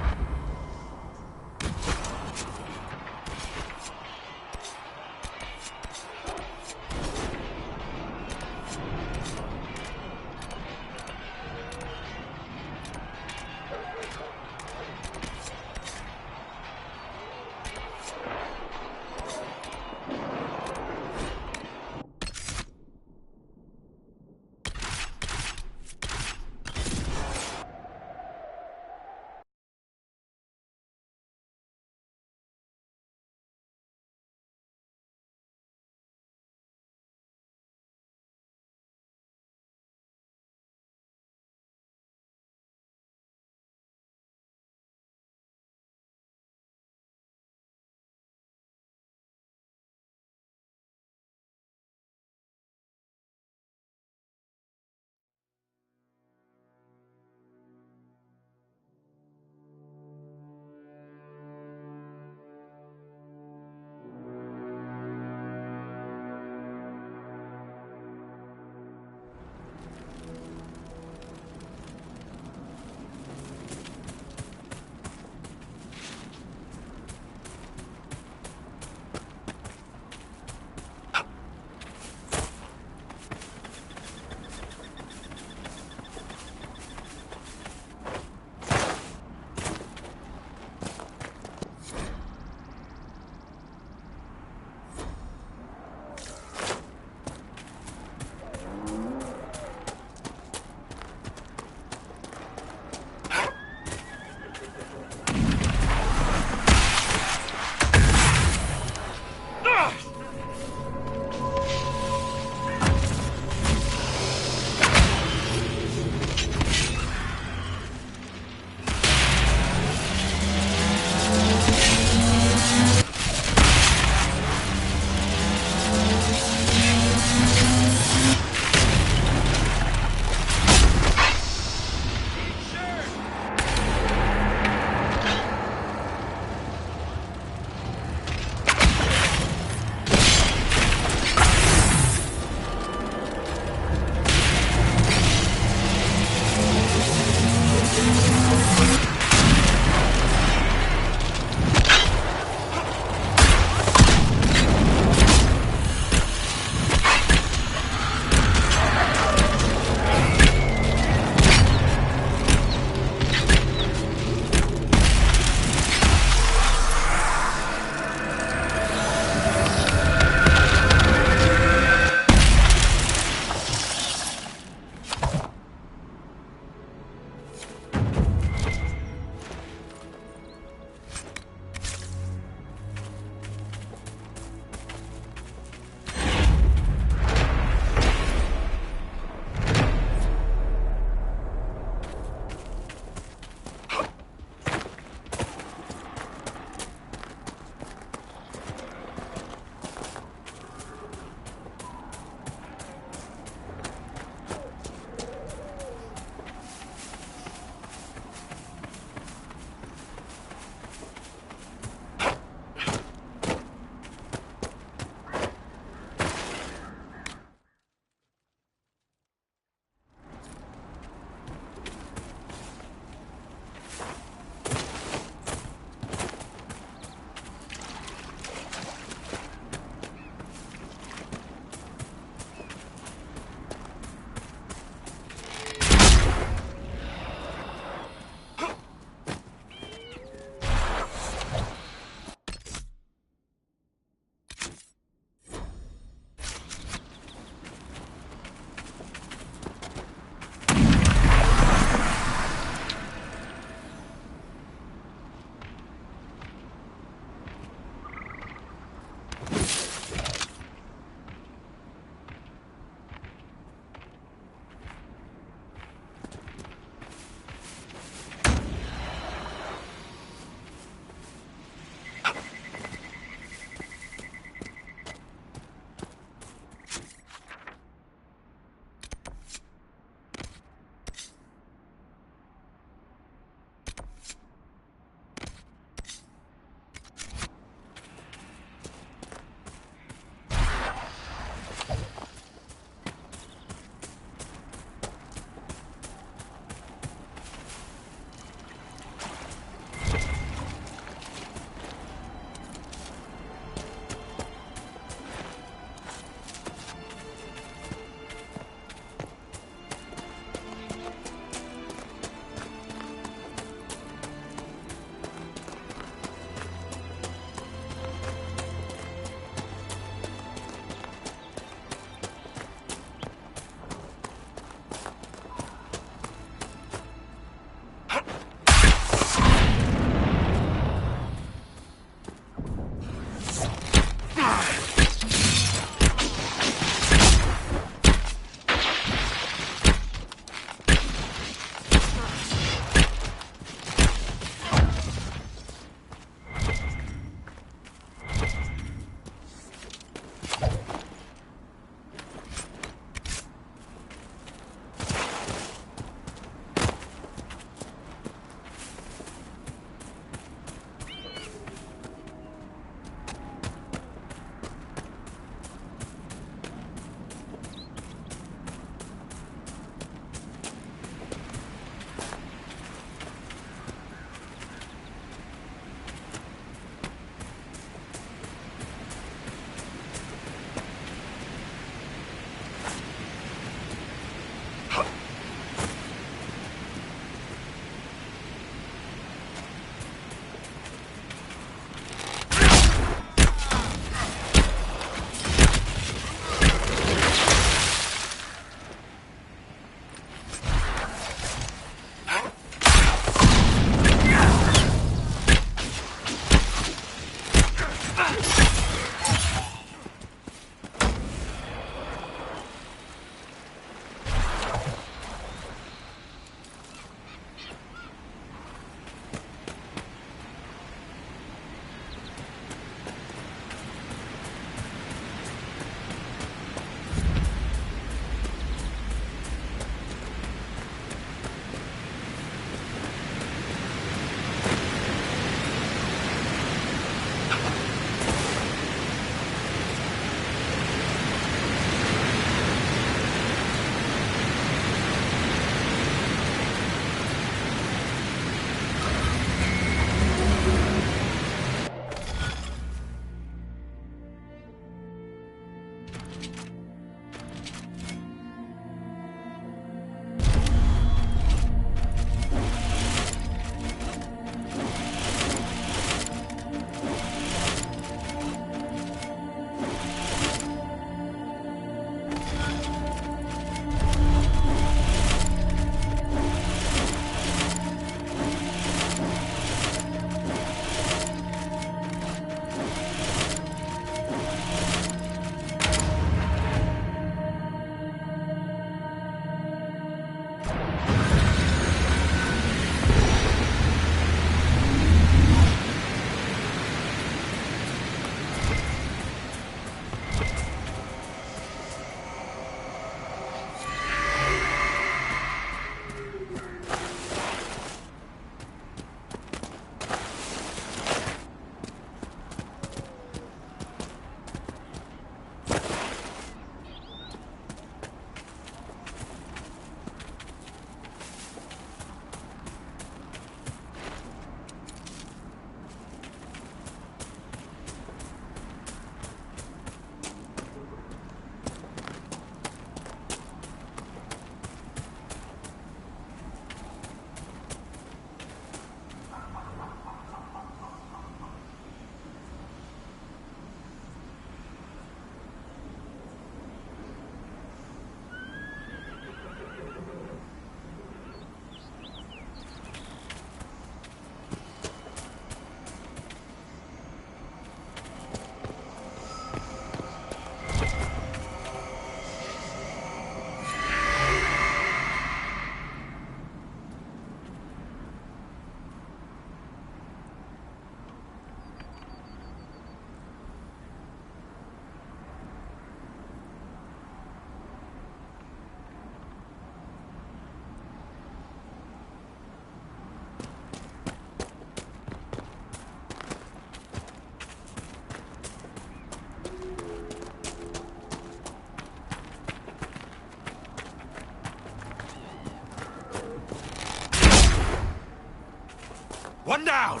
Speaker 13: One down!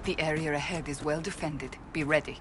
Speaker 2: The area ahead is well defended. Be ready.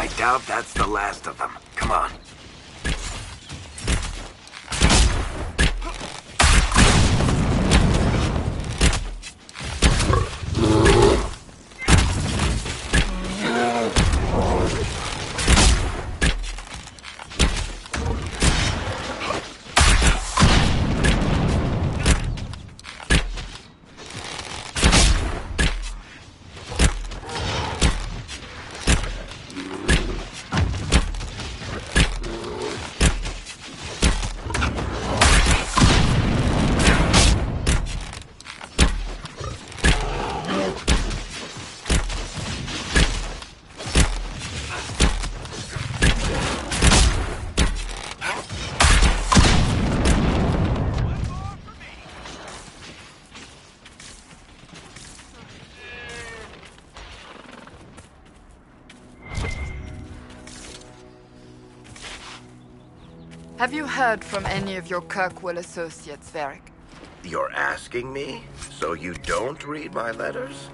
Speaker 7: I doubt that's the last of them. Come on.
Speaker 2: Have you heard from any of your Kirkwall associates, Varric?
Speaker 7: You're asking me? So you don't read my letters?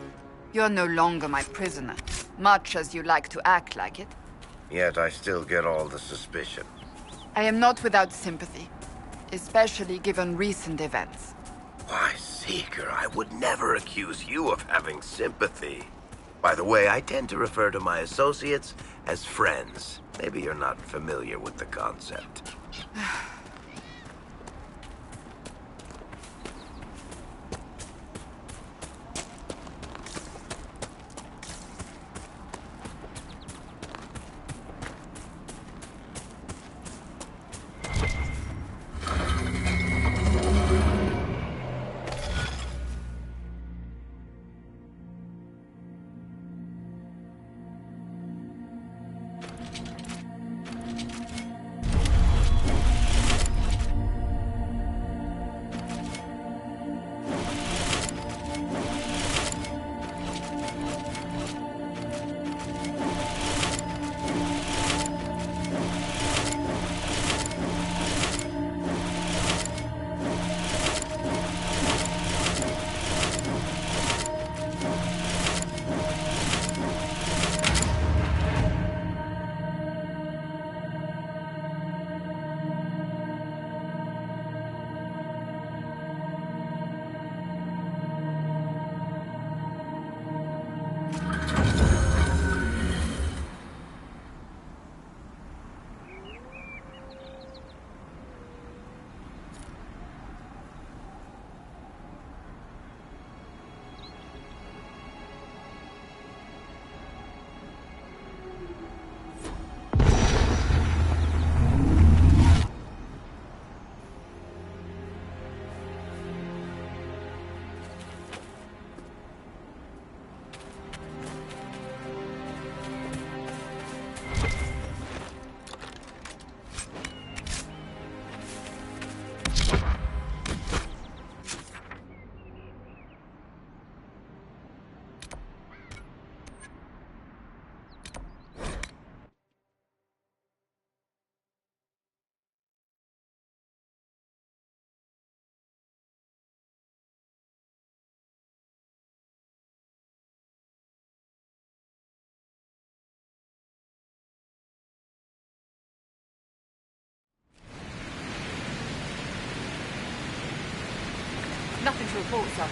Speaker 2: You're no longer my prisoner, much as you like to act like it.
Speaker 7: Yet I still get all the suspicion.
Speaker 2: I am not without sympathy, especially given recent events.
Speaker 7: Why, Seeker, I would never accuse you of having sympathy. By the way, I tend to refer to my associates as friends. Maybe you're not familiar with the concept.
Speaker 2: Nothing to report, sir.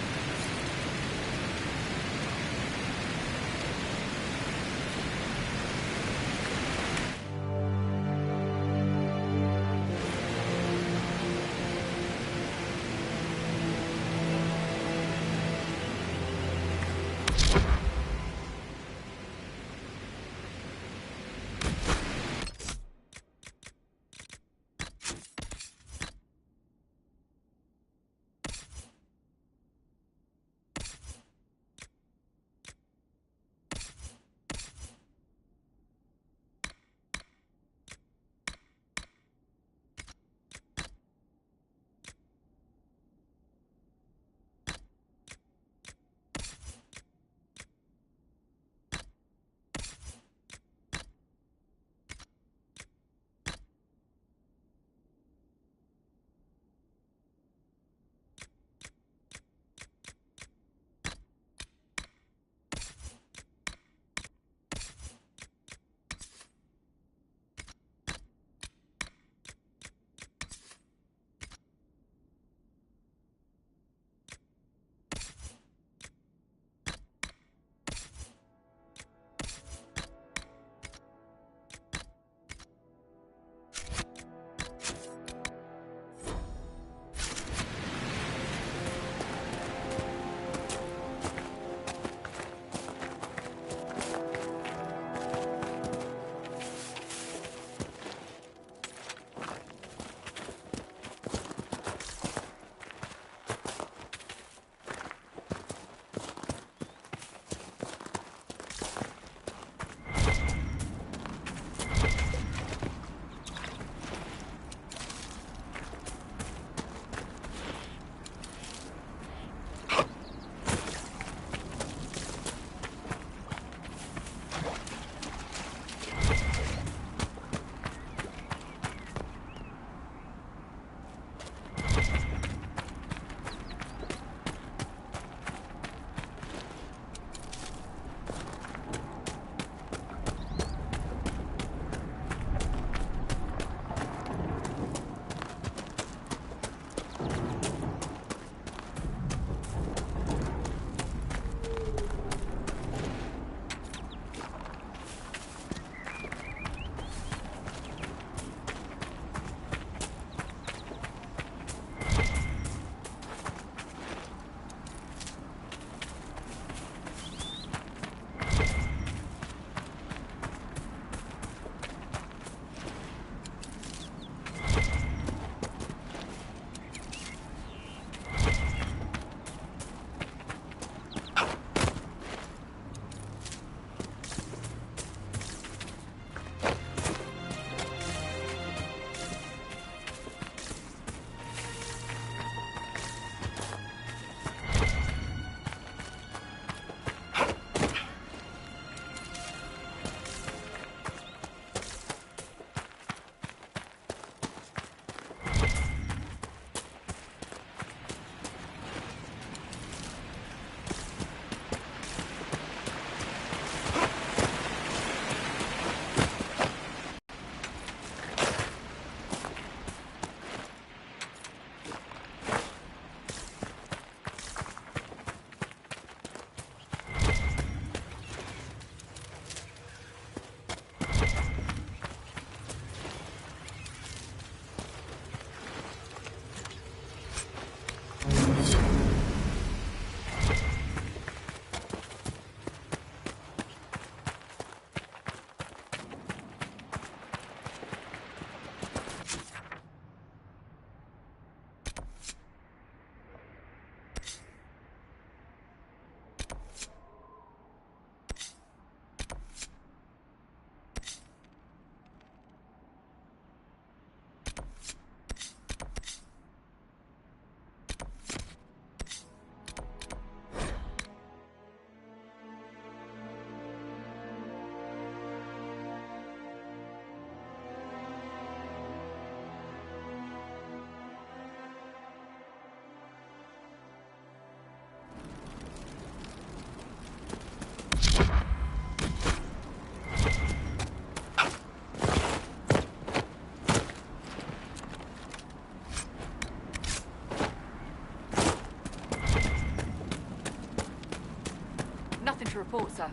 Speaker 2: report, sir.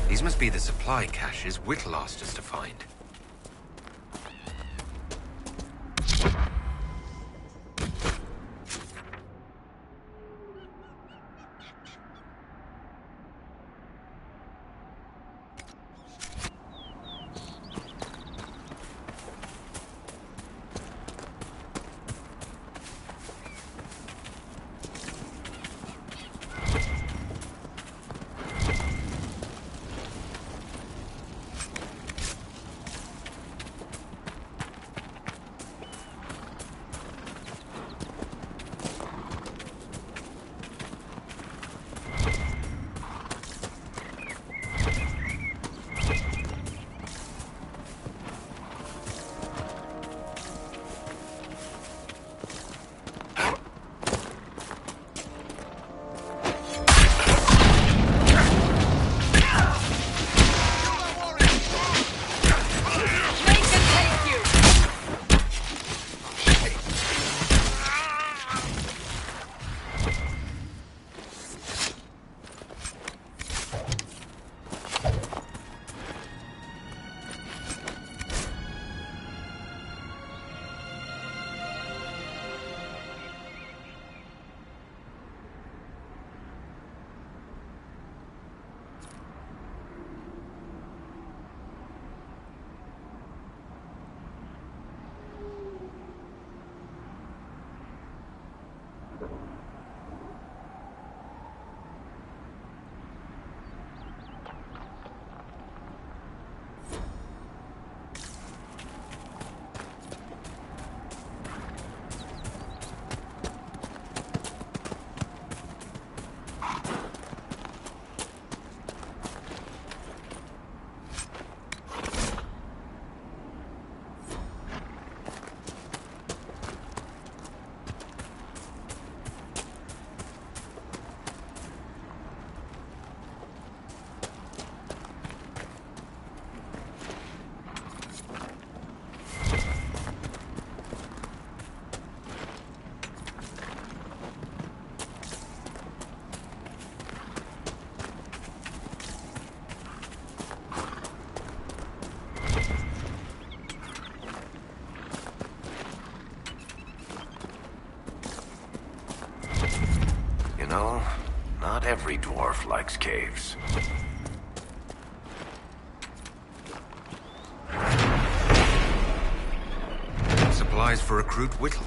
Speaker 3: These must be the supply caches Whittle asked us to find.
Speaker 7: You know, not every dwarf likes caves.
Speaker 3: Supplies for recruit Whittle.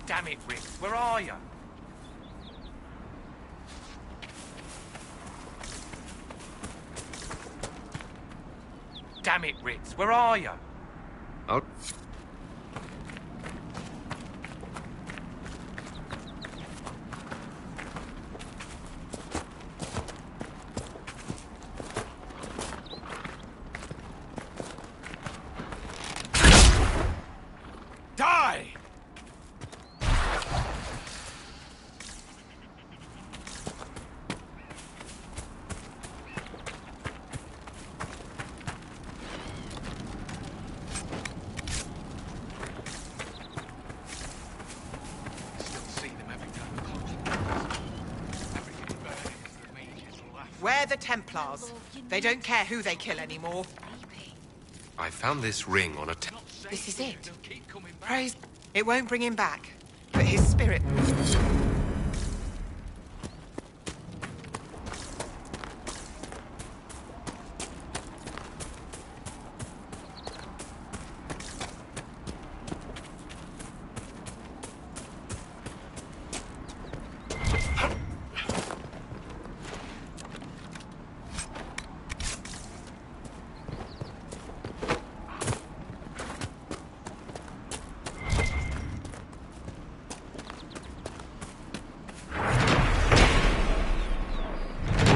Speaker 13: Damn it, Rick, where are you? Damn it, Ritz, where are you?
Speaker 3: Oh.
Speaker 17: They're the Templars. They don't care who they kill anymore.
Speaker 3: I found this ring on a
Speaker 17: This is it. Praise. It won't bring him back, but his spirit...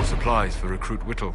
Speaker 4: Supplies for Recruit Whittle.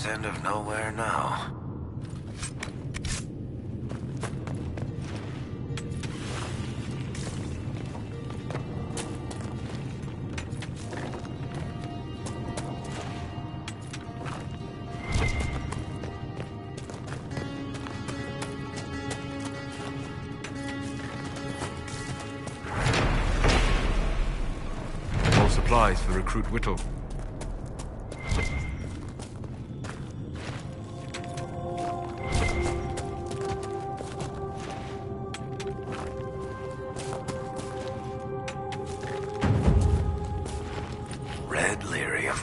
Speaker 7: End of nowhere now.
Speaker 3: supplies for Recruit Whittle.
Speaker 7: Red lyrium.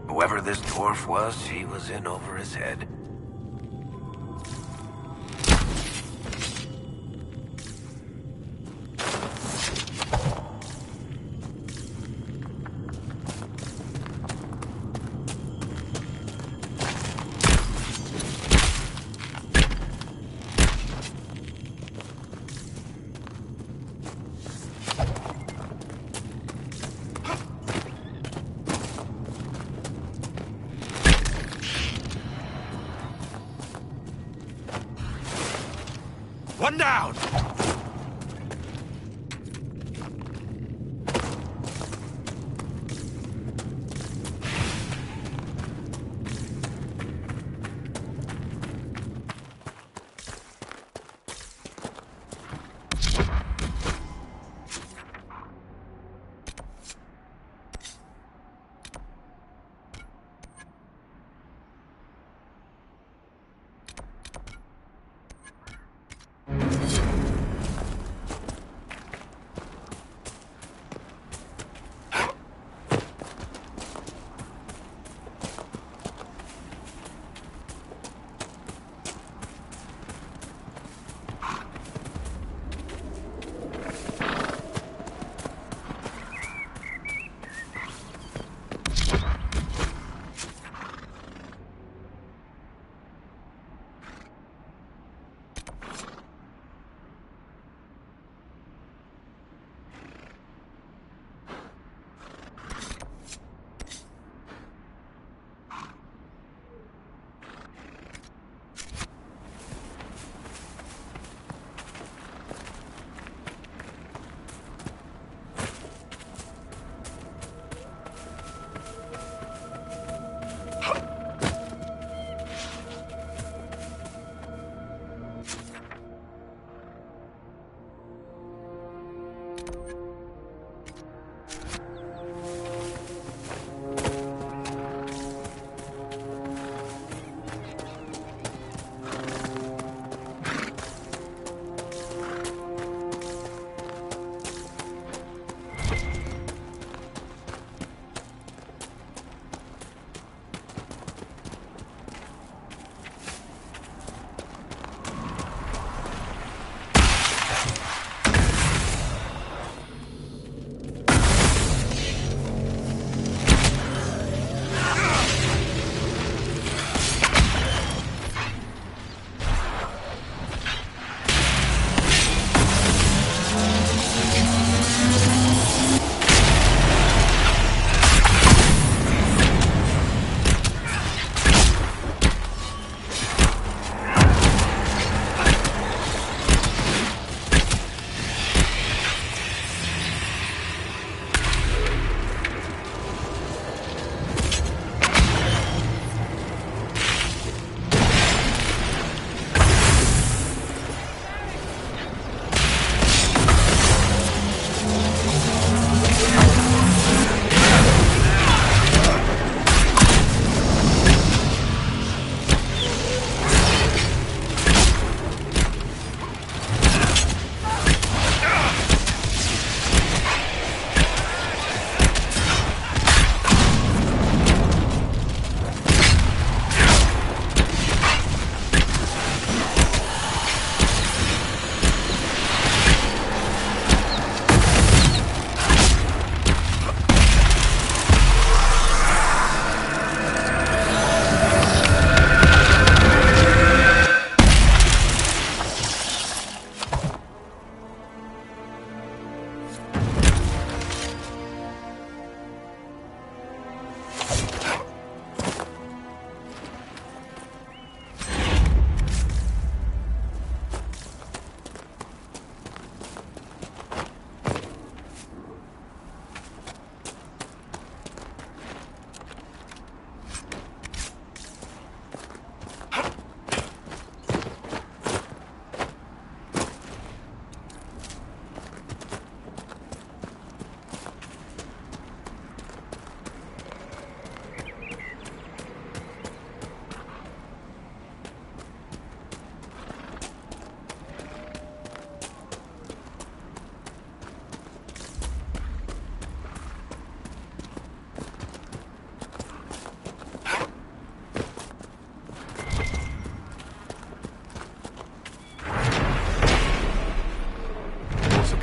Speaker 7: Whoever this dwarf was, he was in over his head.
Speaker 3: One down!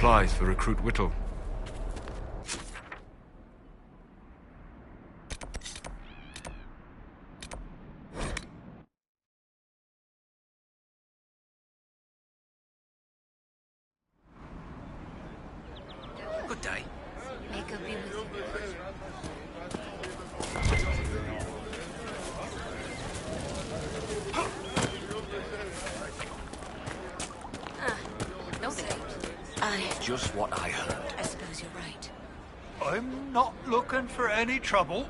Speaker 3: supplies for Recruit Whittle.
Speaker 13: Good day.
Speaker 6: May God be with you.
Speaker 16: No say.
Speaker 13: Just what I heard.
Speaker 16: I suppose you're right.
Speaker 11: I'm not looking for any trouble.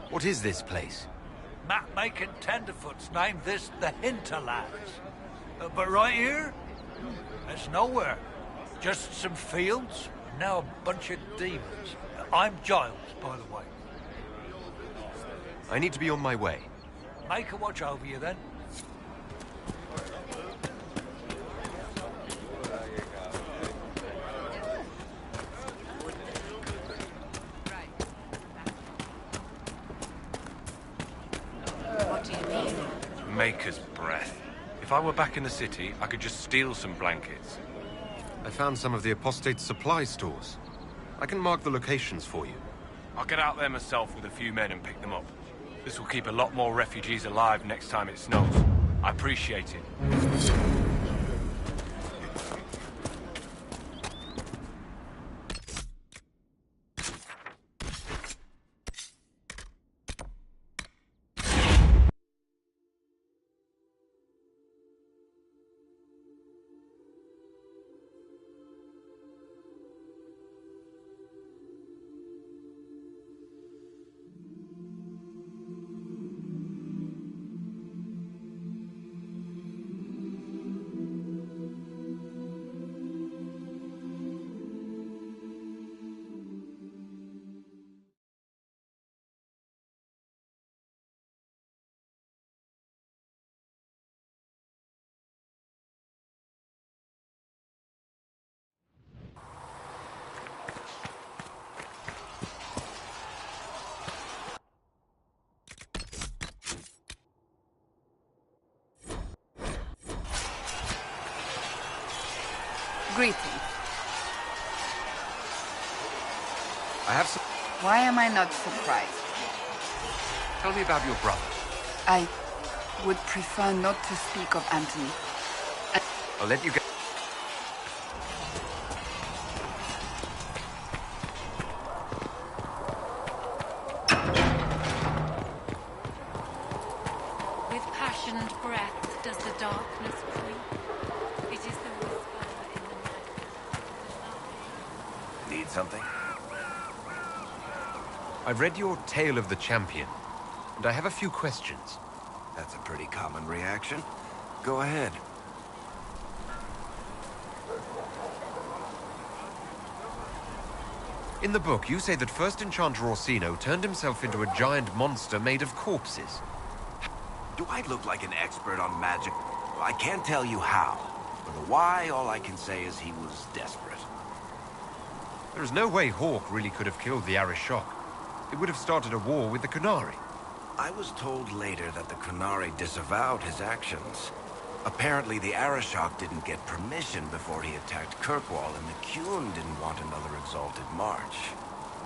Speaker 3: What is this place?
Speaker 11: Map-making tenderfoots named this the Hinterlands. But right here, there's nowhere. Just some fields, and now a bunch of demons. I'm Giles, by the way.
Speaker 3: I need to be on my way.
Speaker 11: Make a watch over you, then.
Speaker 16: What do you mean?
Speaker 3: Maker's breath. If I were back in the city, I could just steal some blankets. I found some of the apostate supply stores. I can mark the locations for you. I'll get out there myself with a few men and pick them up. This will keep a lot more refugees alive next time it snows. I appreciate it.
Speaker 2: Greetings.
Speaker 3: I have some...
Speaker 2: Why am I not surprised?
Speaker 3: Tell me about your brother.
Speaker 2: I would prefer not to speak of Anthony.
Speaker 3: I'll let you get...
Speaker 6: With passionate breath does the darkness creep. It is the whisper in the night.
Speaker 7: Need something?
Speaker 3: I've read your Tale of the Champion, and I have a few questions.
Speaker 7: That's a pretty common reaction. Go ahead.
Speaker 3: In the book, you say that first Enchanter Orsino turned himself into a giant monster made of corpses.
Speaker 7: Do I look like an expert on magic? Well, I can't tell you how. For the why, all I can say is he was desperate.
Speaker 3: There's no way Hawk really could have killed the Arishok. It would have started a war with the Qunari.
Speaker 7: I was told later that the Qunari disavowed his actions. Apparently, the Arishok didn't get permission before he attacked Kirkwall, and the Qun didn't want another exalted march.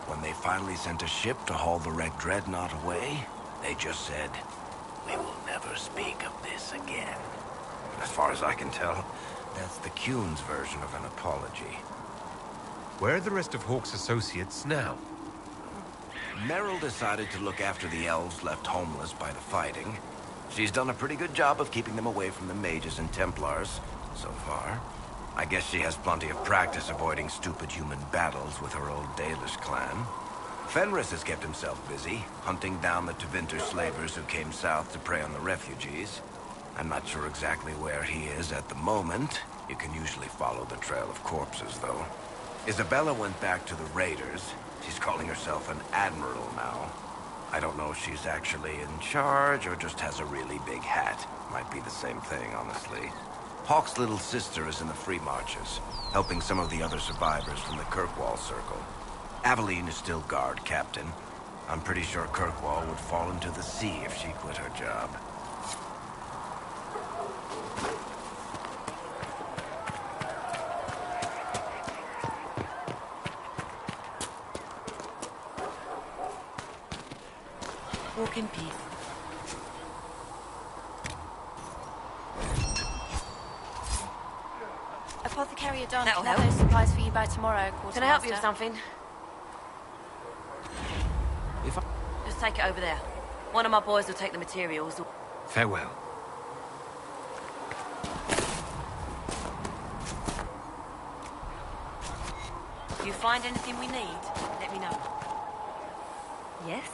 Speaker 7: When they finally sent a ship to haul the wrecked dreadnought away, they just said, "We will never speak of this again." As far as I can tell, that's the Qun's version of an apology.
Speaker 3: Where are the rest of Hawk's associates now?
Speaker 7: Meryl decided to look after the elves left homeless by the fighting. She's done a pretty good job of keeping them away from the mages and Templars, so far. I guess she has plenty of practice avoiding stupid human battles with her old Dalish clan. Fenris has kept himself busy, hunting down the Tevinter slavers who came south to prey on the refugees. I'm not sure exactly where he is at the moment. You can usually follow the trail of corpses, though. Isabella went back to the raiders. She's calling herself an admiral now. I don't know if she's actually in charge or just has a really big hat. Might be the same thing, honestly. Hawk's little sister is in the Free Marches, helping some of the other survivors from the Kirkwall Circle. Aveline is still guard captain. I'm pretty sure Kirkwall would fall into the sea if she quit her job.
Speaker 16: walk in peace.
Speaker 12: Apothecary Adon
Speaker 16: That'll
Speaker 12: can have
Speaker 16: help.
Speaker 12: those supplies for you by tomorrow,
Speaker 16: Can I help you with
Speaker 12: Quartermaster.
Speaker 16: something? Just take it over there. One of my boys will take the materials.
Speaker 3: Farewell.
Speaker 16: If you find anything we need, let me know. Yes?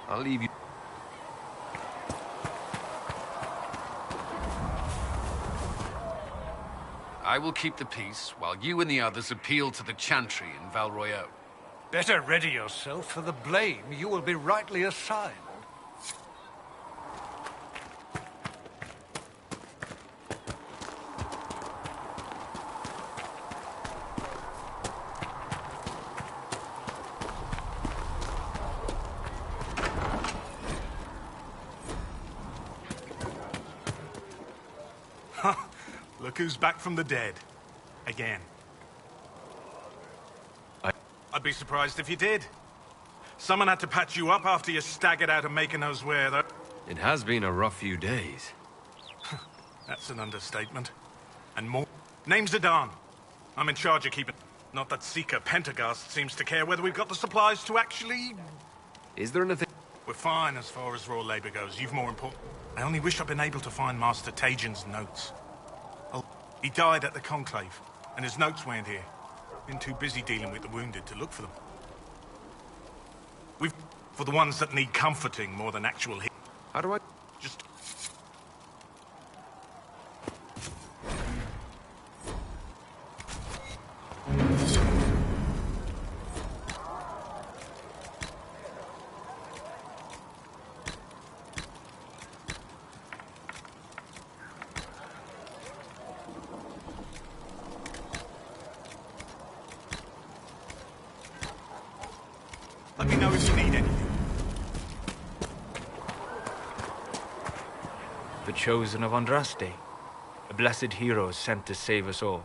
Speaker 3: I'll leave you.
Speaker 10: I will keep the peace, while you and the others appeal to the Chantry in Val Royeaux.
Speaker 11: Better ready yourself for the blame you will be rightly assigned.
Speaker 18: Look who's back from the dead. Again. I'd be surprised if you did. Someone had to patch you up after you staggered out of making those wear, though.
Speaker 3: It has been a rough few days.
Speaker 18: That's an understatement. And more. Name's Adon. I'm in charge of keeping... Not that Seeker Pentagast seems to care whether we've got the supplies to actually...
Speaker 3: Is there anything...
Speaker 18: We're fine as far as raw labor goes. You've more important... I only wish I'd been able to find Master Tajin's notes. Oh, he died at the Conclave, and his notes weren't here. Been too busy dealing with the wounded to look for them. We've... for the ones that need comforting more than actual hit.
Speaker 3: How do I...
Speaker 18: Just... Let me know if you need anything.
Speaker 4: The chosen of Andraste, a blessed hero sent to save us all.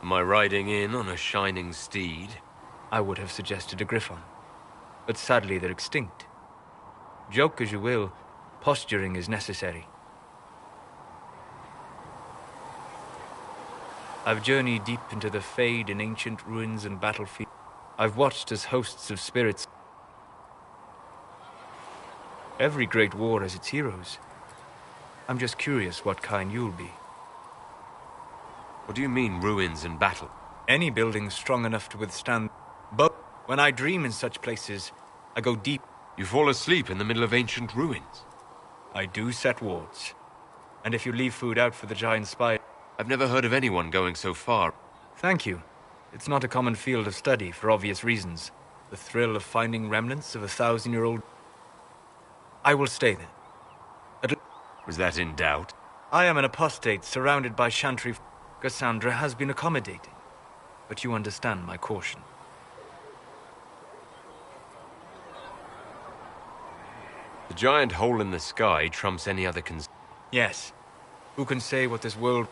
Speaker 3: Am I riding in on a shining steed?
Speaker 4: I would have suggested a griffon, but sadly they're extinct. Joke as you will, posturing is necessary. I've journeyed deep into the Fade in ancient ruins and battlefields. I've watched as hosts of spirits. Every great war has its heroes. I'm just curious what kind you'll be.
Speaker 3: What do you mean, ruins and battle?
Speaker 4: Any building strong enough to withstand... But when I dream in such places, I go deep.
Speaker 3: You fall asleep in the middle of ancient ruins?
Speaker 4: I do set wards. And if you leave food out for the giant spider...
Speaker 3: I've never heard of anyone going so far.
Speaker 4: Thank you. It's not a common field of study for obvious reasons. The thrill of finding remnants of a 1,000-year-old... I will stay there.
Speaker 3: Was that in doubt?
Speaker 4: I am an apostate surrounded by Chantry. Cassandra has been accommodating, but you understand my caution.
Speaker 3: The giant hole in the sky trumps any other
Speaker 4: Yes. Who can say what this world...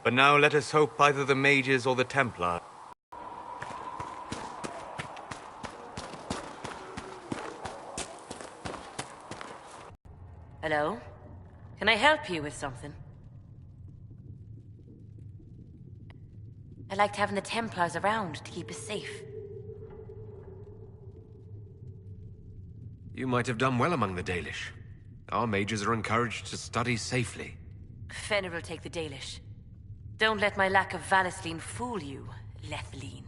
Speaker 4: But now let us hope either the mages or the Templar...
Speaker 16: Hello? Can I help you with something? I liked having the Templars around to keep us safe.
Speaker 3: You might have done well among the Dalish. Our mages are encouraged to study safely.
Speaker 16: Fenner will take the Dalish. Don't let my lack of Valisline fool you, Lethleen.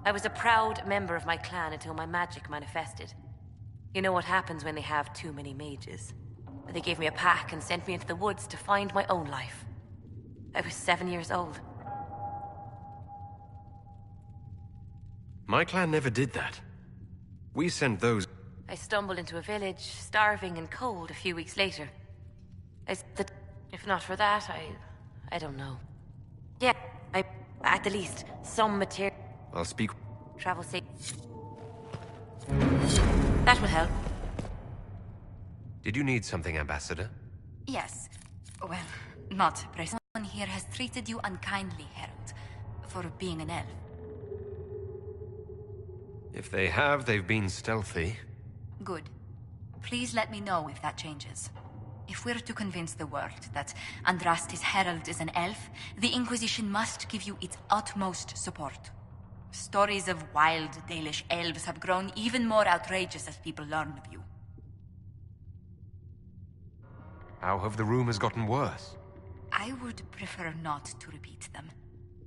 Speaker 16: I was a proud member of my clan until my magic manifested. You know what happens when they have too many mages. They gave me a pack and sent me into the woods to find my own life. I was 7 years old.
Speaker 3: My clan never did that. We sent those...
Speaker 16: I stumbled into a village, starving and cold, a few weeks later. If not for that, I don't know. Yeah, at the least, some material...
Speaker 3: I'll speak...
Speaker 16: Travel safe. That will help.
Speaker 3: Did you need something, Ambassador?
Speaker 19: Yes. Well, not precisely. Someone here has treated you unkindly, Herald, for being an elf.
Speaker 3: If they have, they've been stealthy.
Speaker 19: Good. Please let me know if that changes. If we're to convince the world that Andraste's herald is an elf, the Inquisition must give you its utmost support. Stories of wild Dalish elves have grown even more outrageous as people learn of you.
Speaker 3: How have the rumors gotten worse?
Speaker 19: I would prefer not to repeat them.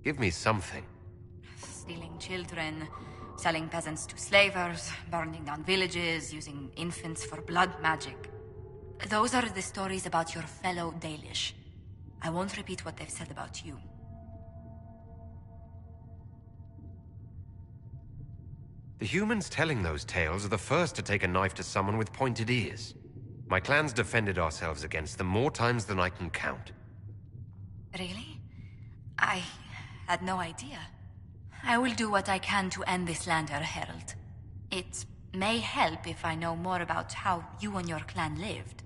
Speaker 3: Give me something.
Speaker 19: Stealing children, selling peasants to slavers, burning down villages, using infants for blood magic. Those are the stories about your fellow Dalish. I won't repeat what they've said about you.
Speaker 3: The humans telling those tales are the first to take a knife to someone with pointed ears. My clan's defended ourselves against them more times than I can count.
Speaker 19: Really? I had no idea. I will do what I can to end this slander, Herald. It may help if I know more about how you and your clan lived.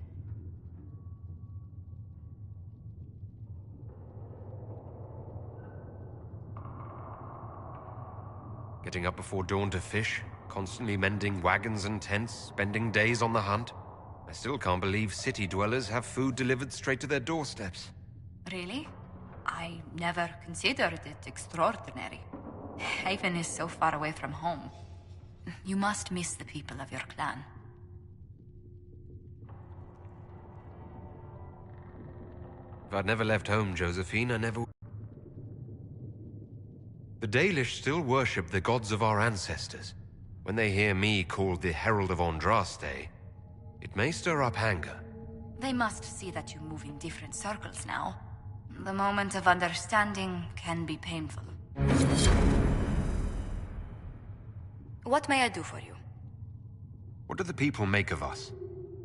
Speaker 3: Getting up before dawn to fish, constantly mending wagons and tents, spending days on the hunt. I still can't believe city dwellers have food delivered straight to their doorsteps.
Speaker 19: Really? I never considered it extraordinary. Haven is so far away from home. You must miss the people of your clan.
Speaker 3: If I'd never left home, Josephine, I never... The Dalish still worship the gods of our ancestors. When they hear me called the Herald of Andraste, it may stir up anger.
Speaker 19: They must see that you move in different circles now. The moment of understanding can be painful. What may I do for you?
Speaker 3: What do the people make of us?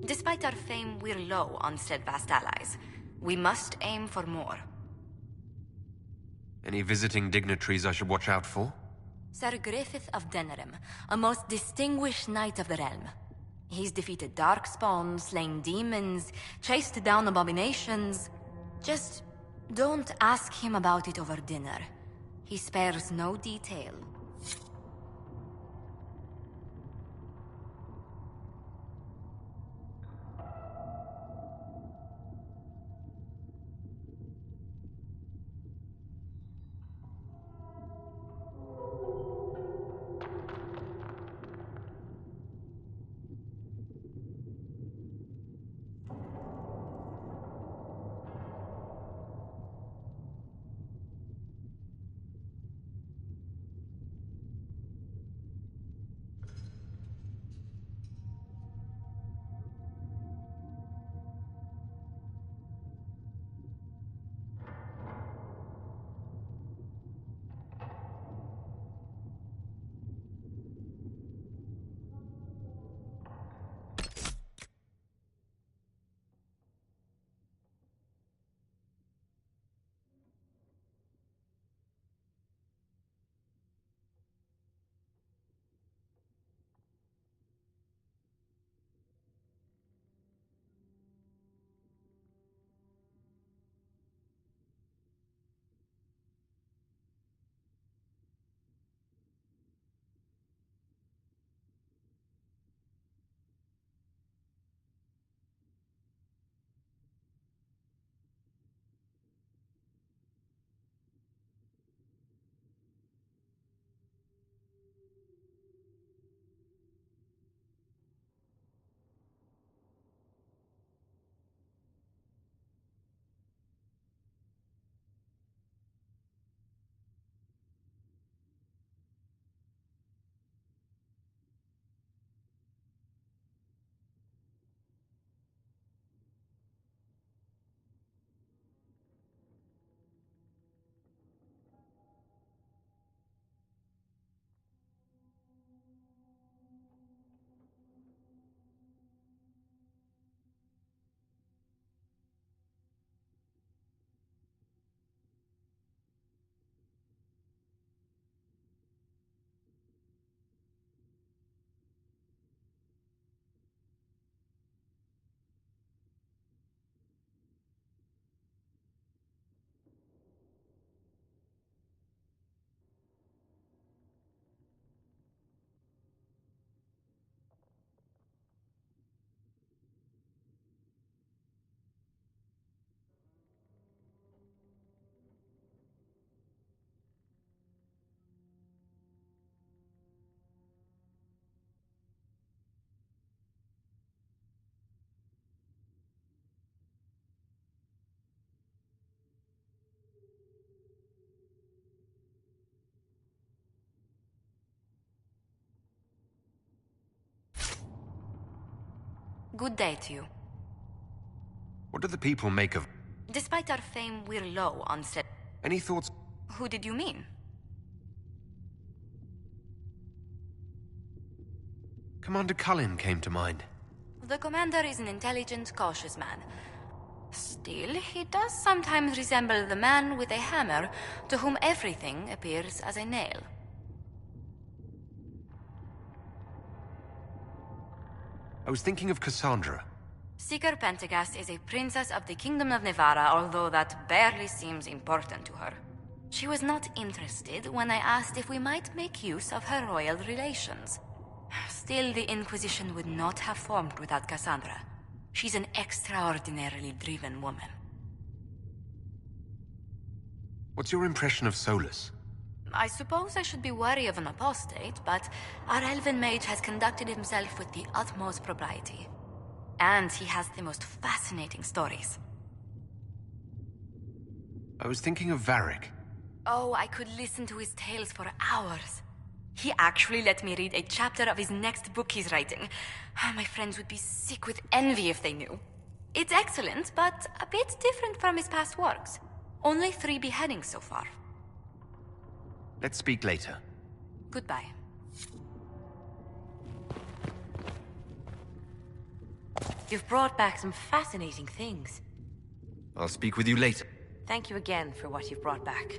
Speaker 19: Despite our fame, we're low on steadfast allies. We must aim for more.
Speaker 3: Any visiting dignitaries I should watch out for?
Speaker 19: Sir Griffith of Denerim, a most distinguished knight of the realm. He's defeated darkspawn, slain demons, chased down abominations. Just don't ask him about it over dinner. He spares no detail. Good day to you.
Speaker 3: What do the people make of...
Speaker 19: Despite our fame, we're low on set.
Speaker 3: Any thoughts?
Speaker 19: Who did you mean?
Speaker 3: Commander Cullen came to mind.
Speaker 19: The commander is an intelligent, cautious man. Still, he does sometimes resemble the man with a hammer to whom everything appears as a nail.
Speaker 3: I was thinking of Cassandra.
Speaker 19: Seeker Pentagast is a princess of the Kingdom of Nevarra, although that barely seems important to her. She was not interested when I asked if we might make use of her royal relations. Still, the Inquisition would not have formed without Cassandra. She's an extraordinarily driven woman.
Speaker 3: What's your impression of Solus?
Speaker 19: I suppose I should be wary of an apostate, but our elven mage has conducted himself with the utmost propriety. And he has the most fascinating stories.
Speaker 3: I was thinking of Varric.
Speaker 19: Oh, I could listen to his tales for hours. He actually let me read a chapter of his next book he's writing. My friends would be sick with envy if they knew. It's excellent, but a bit different from his past works. Only 3 beheadings so far.
Speaker 3: Let's speak later.
Speaker 19: Goodbye.
Speaker 16: You've brought back some fascinating things.
Speaker 3: I'll speak with you later.
Speaker 16: Thank you again for what you've brought back.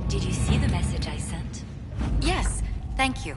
Speaker 19: Did you see the message I sent? Yes, thank you.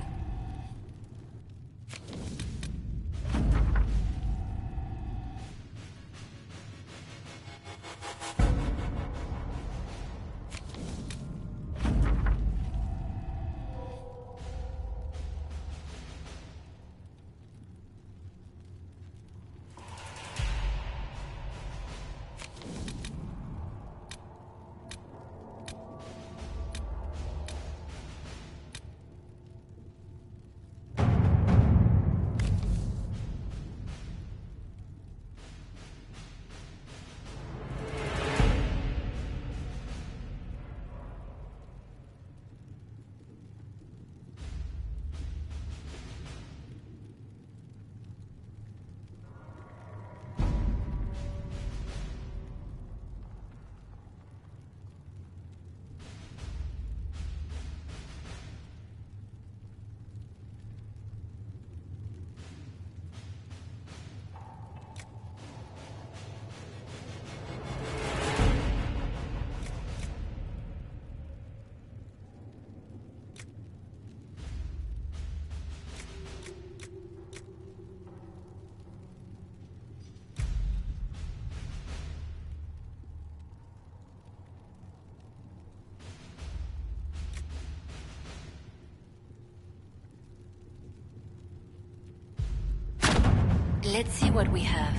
Speaker 19: Let's see what we have.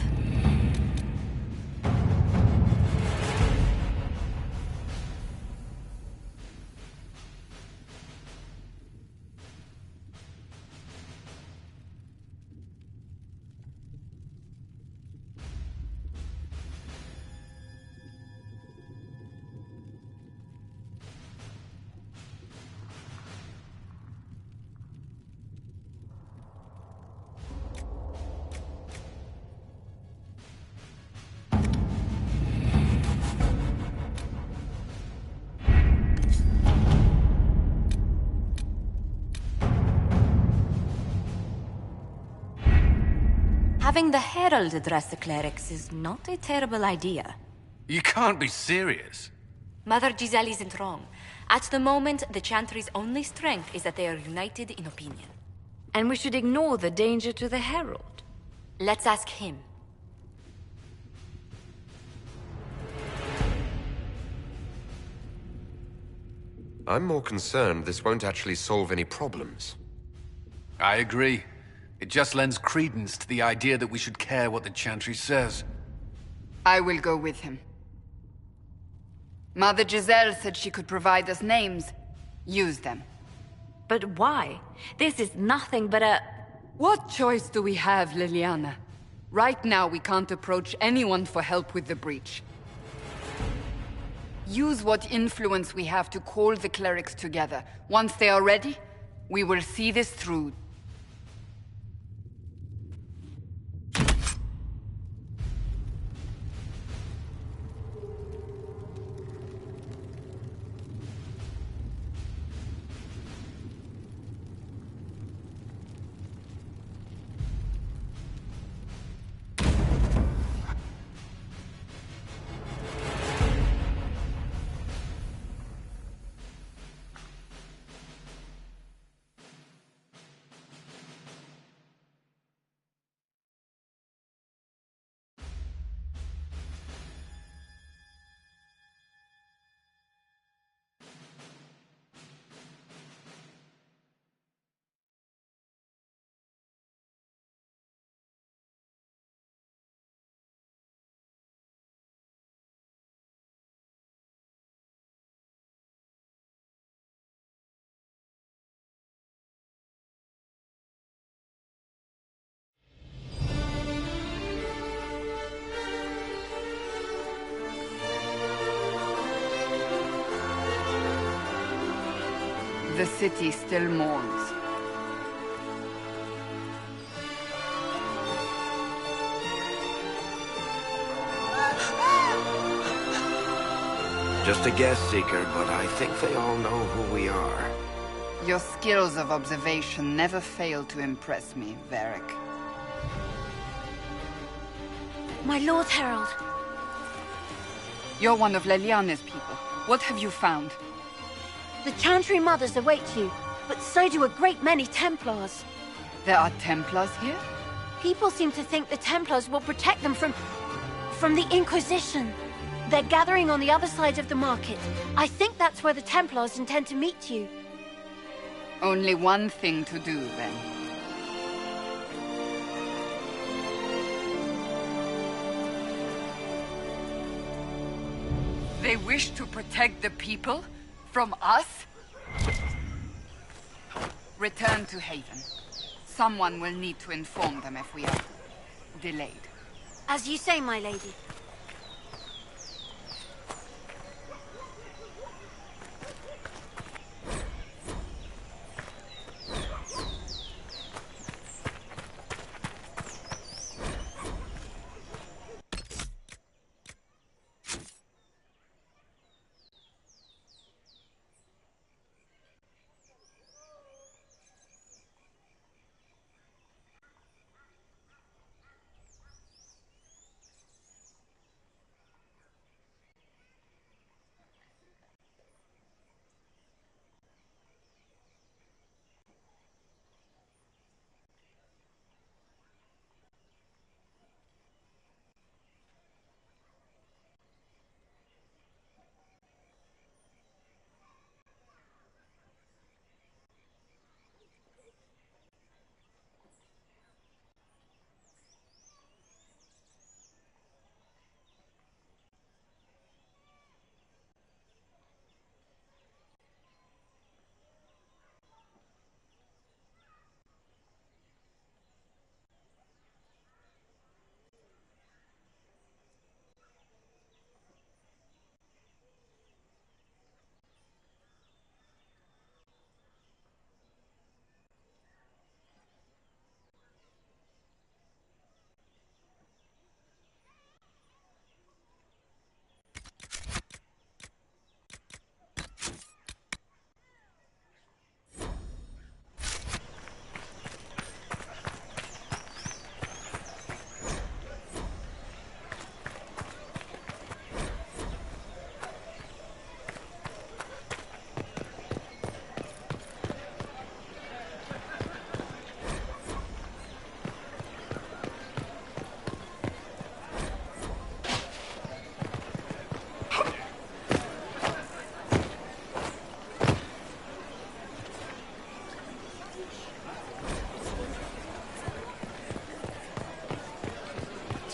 Speaker 19: Having the Herald address the clerics is not a terrible idea.
Speaker 10: You can't be serious.
Speaker 19: Mother Giselle isn't wrong. At the moment, the Chantry's only strength is that they are united in opinion.
Speaker 6: And we should ignore the danger to the Herald.
Speaker 19: Let's ask him.
Speaker 3: I'm more concerned this won't actually solve any problems.
Speaker 10: I agree. It just lends credence to the idea that we should care what the Chantry says.
Speaker 2: I will go with him. Mother Giselle said she could provide us names. Use them.
Speaker 6: But why? This is nothing but a...
Speaker 2: What choice do we have, Liliana? Right now, we can't approach anyone for help with the breach. Use what influence we have to call the clerics together. Once they are ready, we will see this through. The city still mourns.
Speaker 7: Just a guess, Seeker, but I think they all know who we are.
Speaker 2: Your skills of observation never fail to impress me, Varric.
Speaker 6: My Lord Herald.
Speaker 2: You're one of Leliana's people. What have you found?
Speaker 6: The Chantry Mothers await you, but so do a great many Templars.
Speaker 2: There are Templars here?
Speaker 6: People seem to think the Templars will protect them from the Inquisition. They're gathering on the other side of the market. I think that's where the Templars intend to meet you.
Speaker 2: Only one thing to do, then. They wish to protect the people? From us? Return to Haven. Someone will need to inform them if we are delayed.
Speaker 6: As you say, my lady.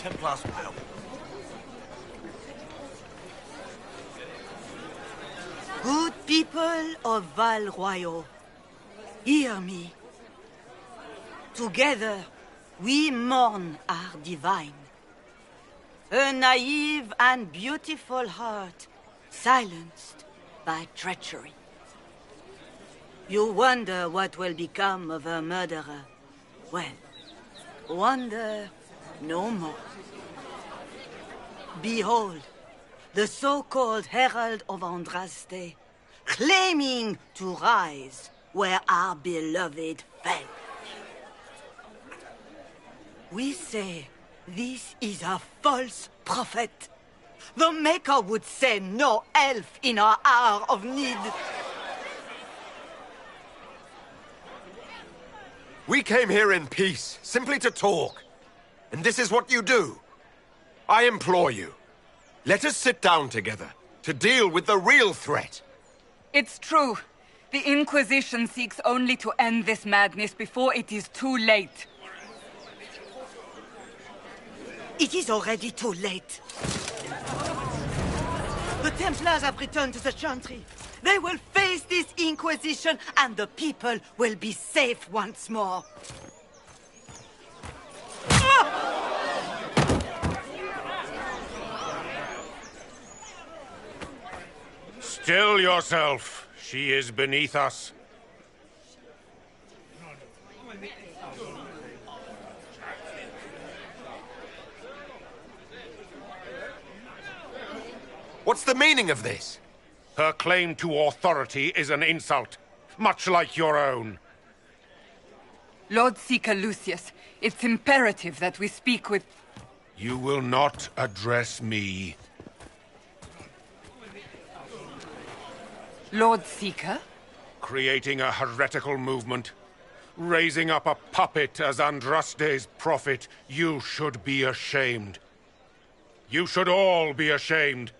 Speaker 13: Templars will help.
Speaker 14: Good people of Val Royal, hear me. Together, we mourn our divine. A naive and beautiful heart, silenced by treachery. You wonder what will become of her murderer. Well, wonder no more. Behold, the so-called Herald of Andraste, claiming to rise where our beloved fell. We say this is a false prophet. The Maker would send no elf in our hour of need.
Speaker 7: We came here in peace, simply to talk. And this is what you do. I implore you, let us sit down together to deal with the real threat.
Speaker 2: It's true. The Inquisition seeks only to end this madness before it is too late.
Speaker 14: It is already too late. The Templars have returned to the Chantry. They will face this Inquisition, and the people will be safe once more.
Speaker 18: Still yourself. She is beneath us.
Speaker 7: What's the meaning of this?
Speaker 18: Her claim to authority is an insult, much like your own.
Speaker 2: Lord Seeker Lucius, it's imperative that we speak with...
Speaker 18: You will not address me.
Speaker 2: Lord Seeker?
Speaker 18: Creating a heretical movement. Raising up a puppet as Andraste's prophet. You should be ashamed. You should all be ashamed.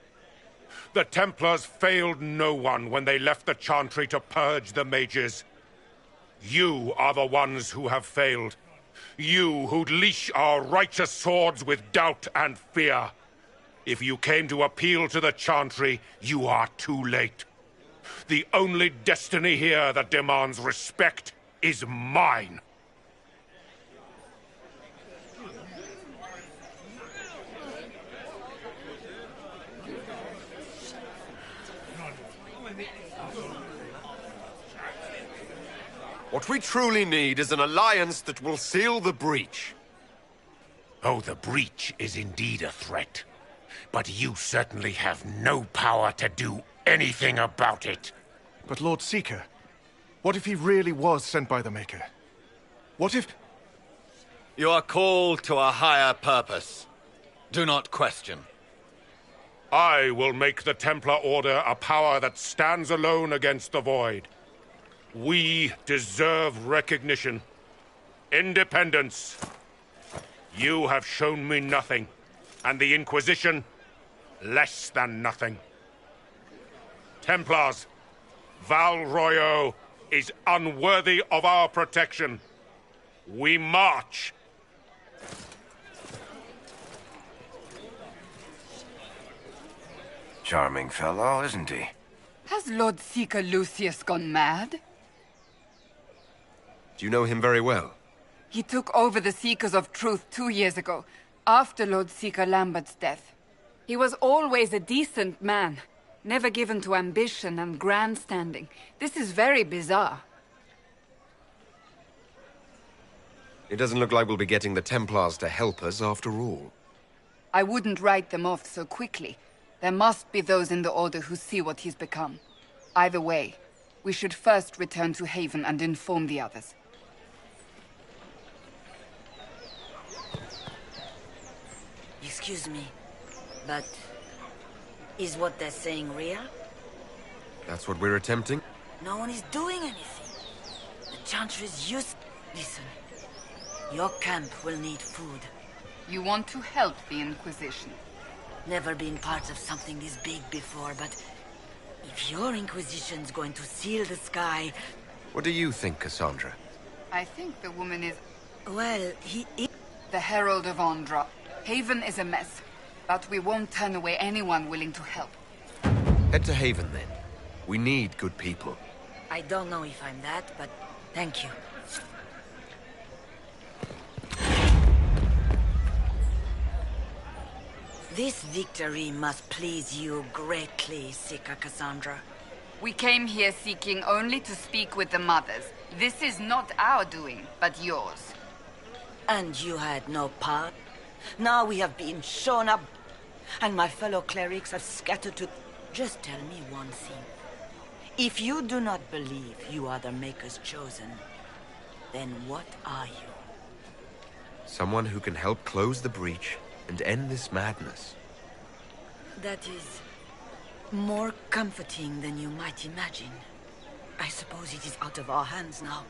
Speaker 18: The Templars failed no one when they left the Chantry to purge the mages. You are the ones who have failed. You who'd leash our righteous swords with doubt and fear. If you came to appeal to the Chantry, you are too late. The only destiny here that demands respect is mine.
Speaker 7: What we truly need is an alliance that will seal the breach.
Speaker 18: Oh, the breach is indeed a threat. But you certainly have no power to do anything about it.
Speaker 20: But Lord Seeker, what if he really was sent by the Maker? What if...
Speaker 21: You are called to a higher purpose. Do not question.
Speaker 18: I will make the Templar Order a power that stands alone against the Void. We deserve recognition. Independence. You have shown me nothing, and the Inquisition, less than nothing. Templars, Val Royal is unworthy of our protection. We march.
Speaker 7: Charming fellow, isn't he?
Speaker 2: Has Lord Seeker Lucius gone mad?
Speaker 7: Do you know him very well?
Speaker 2: He took over the Seekers of Truth 2 years ago, after Lord Seeker Lambert's death. He was always a decent man, never given to ambition and grandstanding. This is very bizarre.
Speaker 7: It doesn't look like we'll be getting the Templars to help us after all.
Speaker 2: I wouldn't write them off so quickly. There must be those in the Order who see what he's become. Either way, we should first return to Haven and inform the others.
Speaker 22: Excuse me, but is what they're saying real?
Speaker 7: That's what we're attempting?
Speaker 22: No one is doing anything. The Chantry's used... Listen, your camp will need food.
Speaker 2: You want to help the Inquisition?
Speaker 22: Never been part of something this big before, but if your Inquisition's going to seal the sky...
Speaker 7: What do you think, Cassandra?
Speaker 2: I think the woman is...
Speaker 22: Well, he is...
Speaker 2: The Herald of Andra. Haven is a mess, but we won't turn away anyone willing to help.
Speaker 7: Head to Haven, then. We need good people.
Speaker 22: I don't know if I'm that, but thank you. This victory must please you greatly, Seeker Cassandra.
Speaker 2: We came here seeking only to speak with the mothers. This is not our doing, but yours.
Speaker 22: And you had no part? Now we have been shown up, and my fellow clerics have scattered to... Just tell me one thing. If you do not believe you are the Maker's chosen, then what are you?
Speaker 7: Someone who can help close the breach and end this madness.
Speaker 22: That is more comforting than you might imagine. I suppose it is out of our hands now.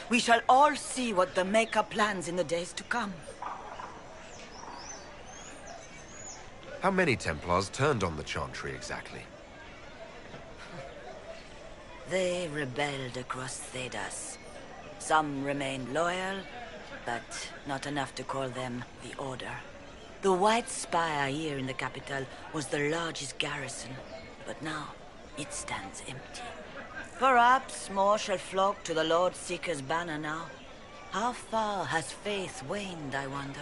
Speaker 22: We shall all see what the Maker plans in the days to come.
Speaker 7: How many Templars turned on the Chantry exactly?
Speaker 22: They rebelled across Thedas. Some remained loyal, but not enough to call them the Order. The White Spire here in the capital was the largest garrison, but now it stands empty. Perhaps more shall flock to the Lord Seeker's banner now. How far has faith waned, I wonder?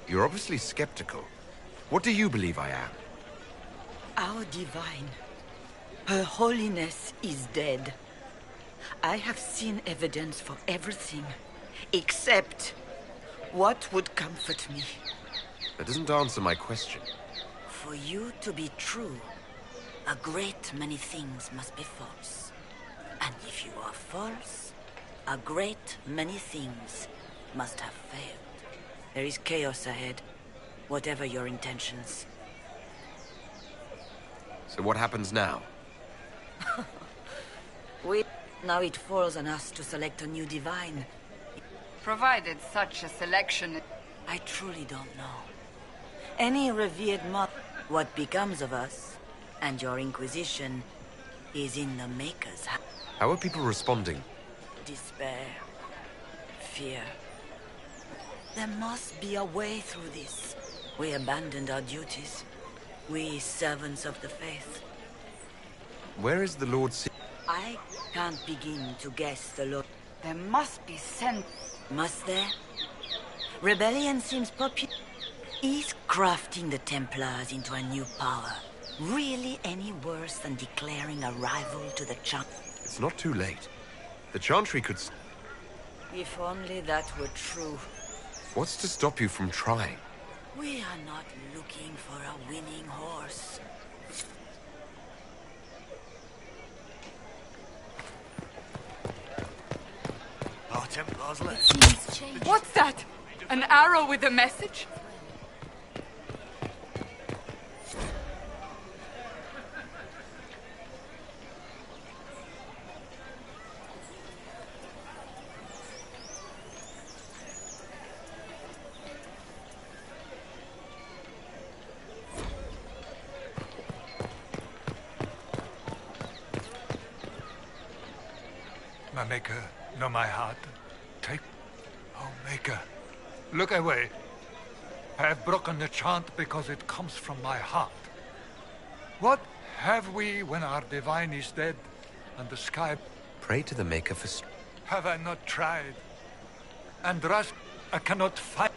Speaker 7: You're obviously skeptical. What do you believe I am?
Speaker 22: Our divine. Her holiness is dead. I have seen evidence for everything, except what would comfort me.
Speaker 7: That doesn't answer my question.
Speaker 22: For you to be true, a great many things must be false. And if you are false, a great many things must have failed. There is chaos ahead, whatever your intentions.
Speaker 7: So what happens now?
Speaker 22: Now it falls on us to select a new divine.
Speaker 2: Provided such a selection...
Speaker 22: I truly don't know. Any revered mother, what becomes of us, and your Inquisition, is in the Maker's hand.
Speaker 7: How are people responding?
Speaker 22: Despair. Fear. There must be a way through this. We abandoned our duties. We, servants of the faith.
Speaker 7: Where is the Lord
Speaker 22: I can't begin to guess the Lord.
Speaker 2: There must be sent...
Speaker 22: Must there? Rebellion seems popular. Is crafting the Templars into a new power really any worse than declaring a rival to the Chantry?
Speaker 7: It's not too late. The Chantry could...
Speaker 22: If only that were true.
Speaker 7: What's to stop you from trying?
Speaker 22: We are not looking for a winning horse.
Speaker 11: Our Templars left.
Speaker 2: What's that? An arrow with a message?
Speaker 11: My Maker, know my heart. Take... Oh, Maker, look away. I have broken the chant because it comes from my heart. What have we when our divine is dead and the sky...
Speaker 7: Pray to the Maker for...
Speaker 11: Have I not tried? Andraste, I cannot find...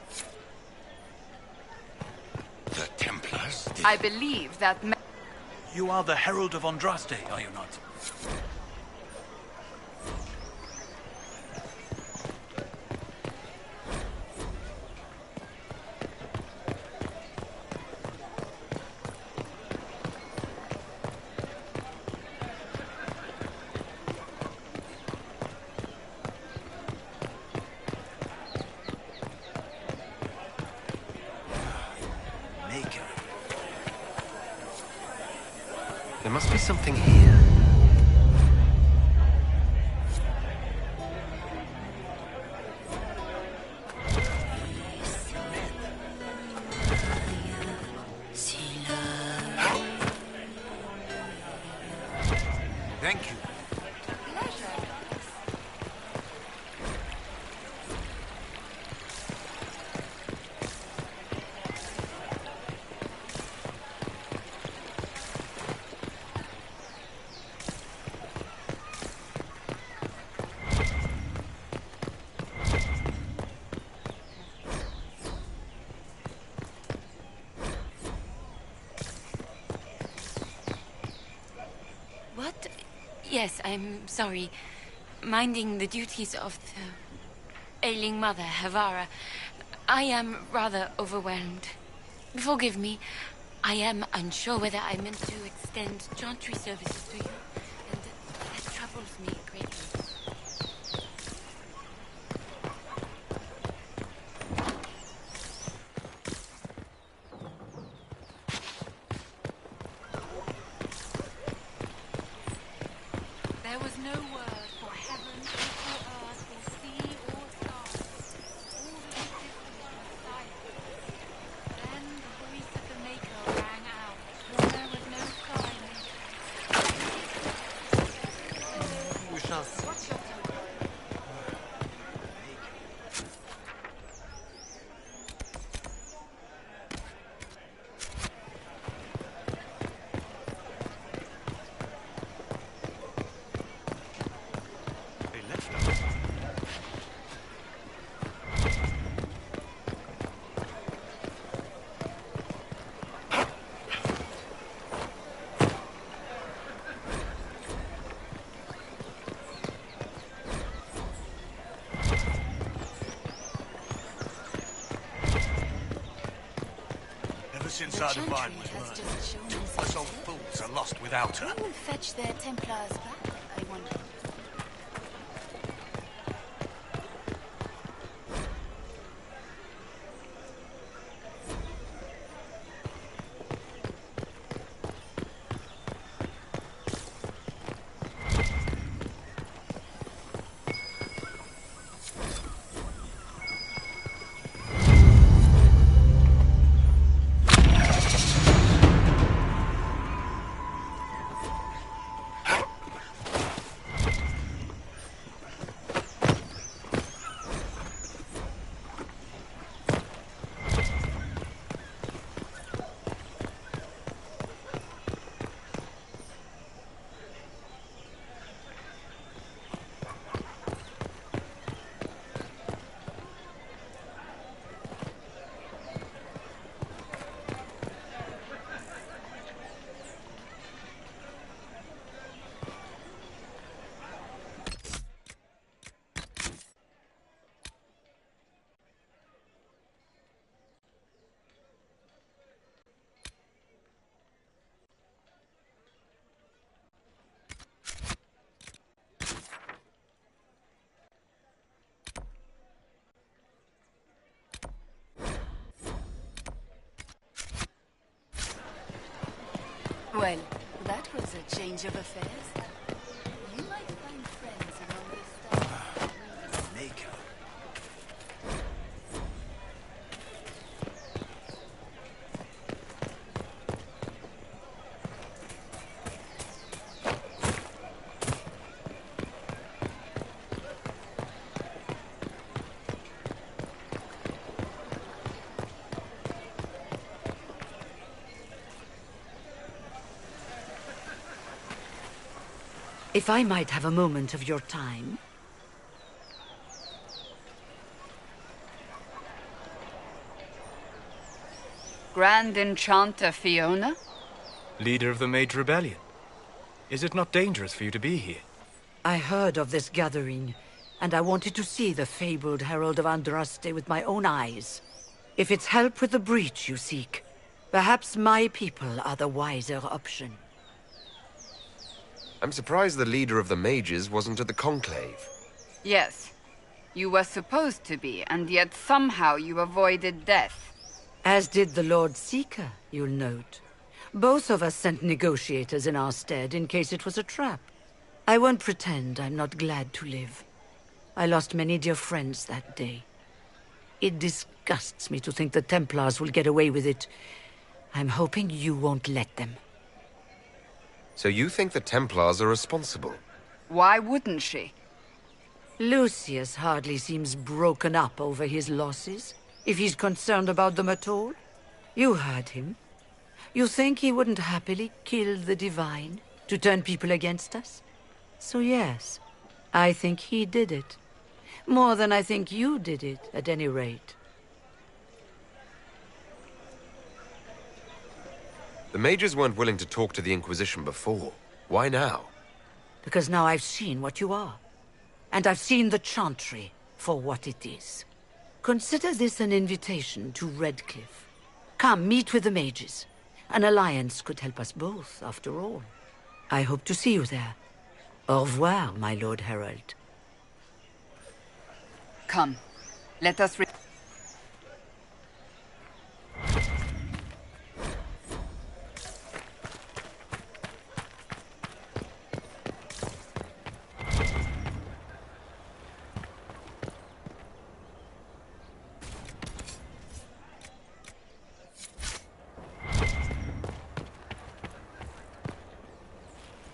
Speaker 10: The Templars?
Speaker 2: I believe that...
Speaker 1: You are the Herald of Andraste, are you not?
Speaker 7: There must be something here.
Speaker 11: Thank you.
Speaker 6: Yes, I'm sorry. Minding the duties of the ailing mother, Havara. I am rather overwhelmed. Forgive me. I am unsure whether I meant to extend chantry services to you, and that troubles me greatly. There was no word for heaven, or earth, or sea, or stars. All that existed was silent. Then the voice of the Maker rang out. There was no sky maker.
Speaker 17: We shall see.
Speaker 6: What's your tone?
Speaker 11: Since our divine was murdered, us old fools are lost without her.
Speaker 12: Who will fetch their Templars back, I wonder? Well, that was a change of affairs. You might find friends among the stars.
Speaker 11: Maker.
Speaker 5: If I might have a moment of your time.
Speaker 2: Grand Enchanter Fiona?
Speaker 4: Leader of the Mage Rebellion. Is it not dangerous for you to be here?
Speaker 5: I heard of this gathering, and I wanted to see the fabled Herald of Andraste with my own eyes. If it's help with the breach you seek, perhaps my people are the wiser option.
Speaker 7: I'm surprised the leader of the mages wasn't at the conclave.
Speaker 2: Yes. You were supposed to be, and yet somehow you avoided death.
Speaker 5: As did the Lord Seeker, you'll note. Both of us sent negotiators in our stead in case it was a trap. I won't pretend I'm not glad to live. I lost many dear friends that day. It disgusts me to think the Templars will get away with it. I'm hoping you won't let them.
Speaker 7: So you think the Templars are responsible?
Speaker 2: Why wouldn't she?
Speaker 5: Lucius hardly seems broken up over his losses, if he's concerned about them at all. You heard him. You think he wouldn't happily kill the Divine to turn people against us? So yes, I think he did it. More than I think you did it, at any rate.
Speaker 7: The mages weren't willing to talk to the Inquisition before. Why now?
Speaker 5: because now I've seen what you are. And I've seen the Chantry for what it is. Consider this an invitation to Redcliffe. Come, meet with the mages. An alliance could help us both, after all. I hope to see you there. Au revoir, my Lord Herald.
Speaker 2: Come, let us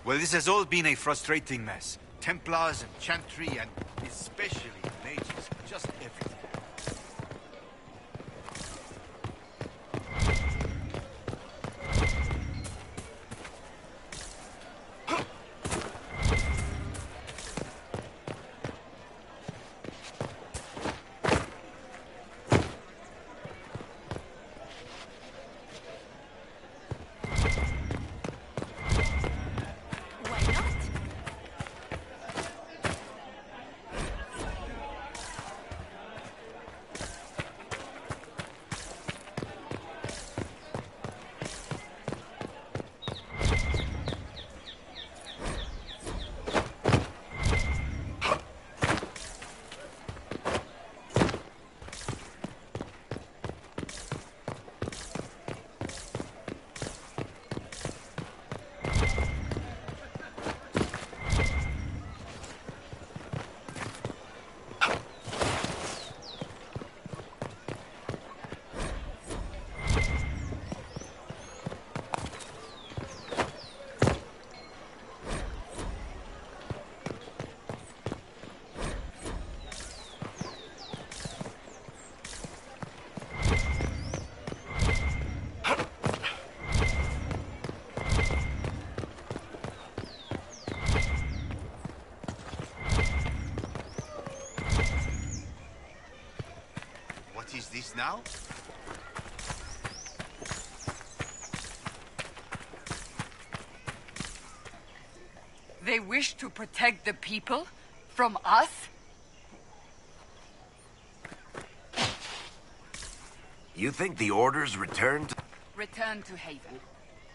Speaker 8: Well, this has all been a frustrating mess. Templars and Chantry and especially mages. Just everything. What is this now?
Speaker 2: They wish to protect the people from us?
Speaker 7: You think the orders returned?
Speaker 2: Return to Haven.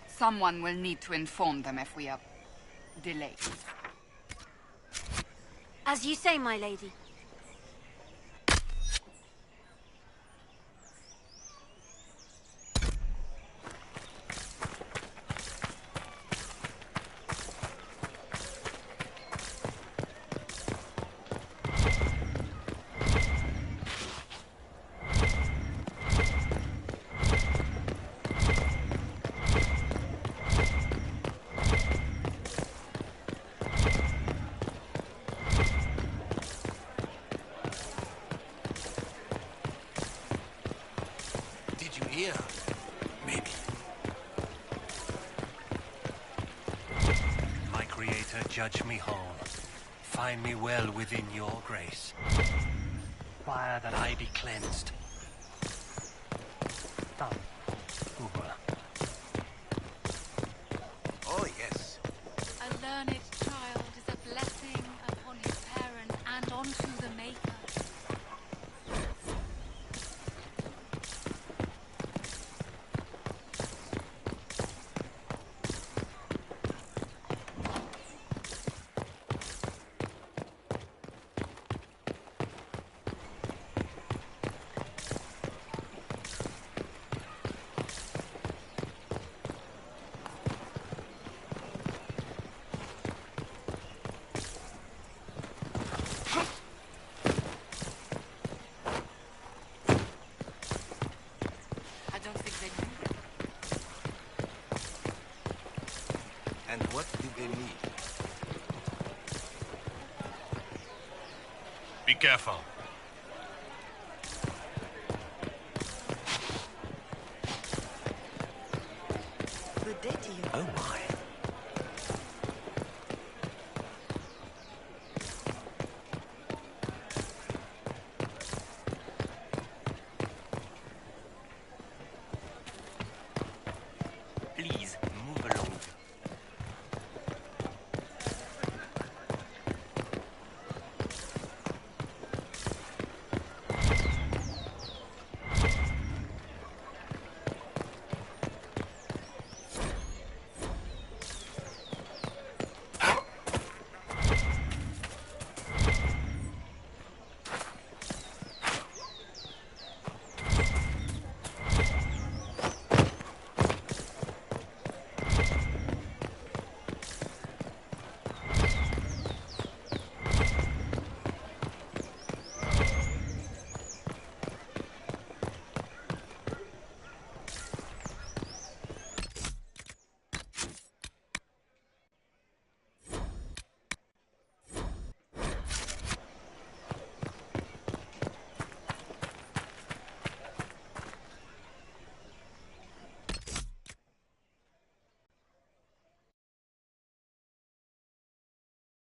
Speaker 2: Someone will need to inform them if we are delayed.
Speaker 9: As you say, my lady.
Speaker 13: Maybe. My Creator, judge me whole. Find me well within your grace. Require that I be cleansed. Done. Uber.
Speaker 8: Oh, yes.
Speaker 12: A learned child is a blessing upon his parent and onto the Maker.
Speaker 8: And what did they need?
Speaker 10: Be careful.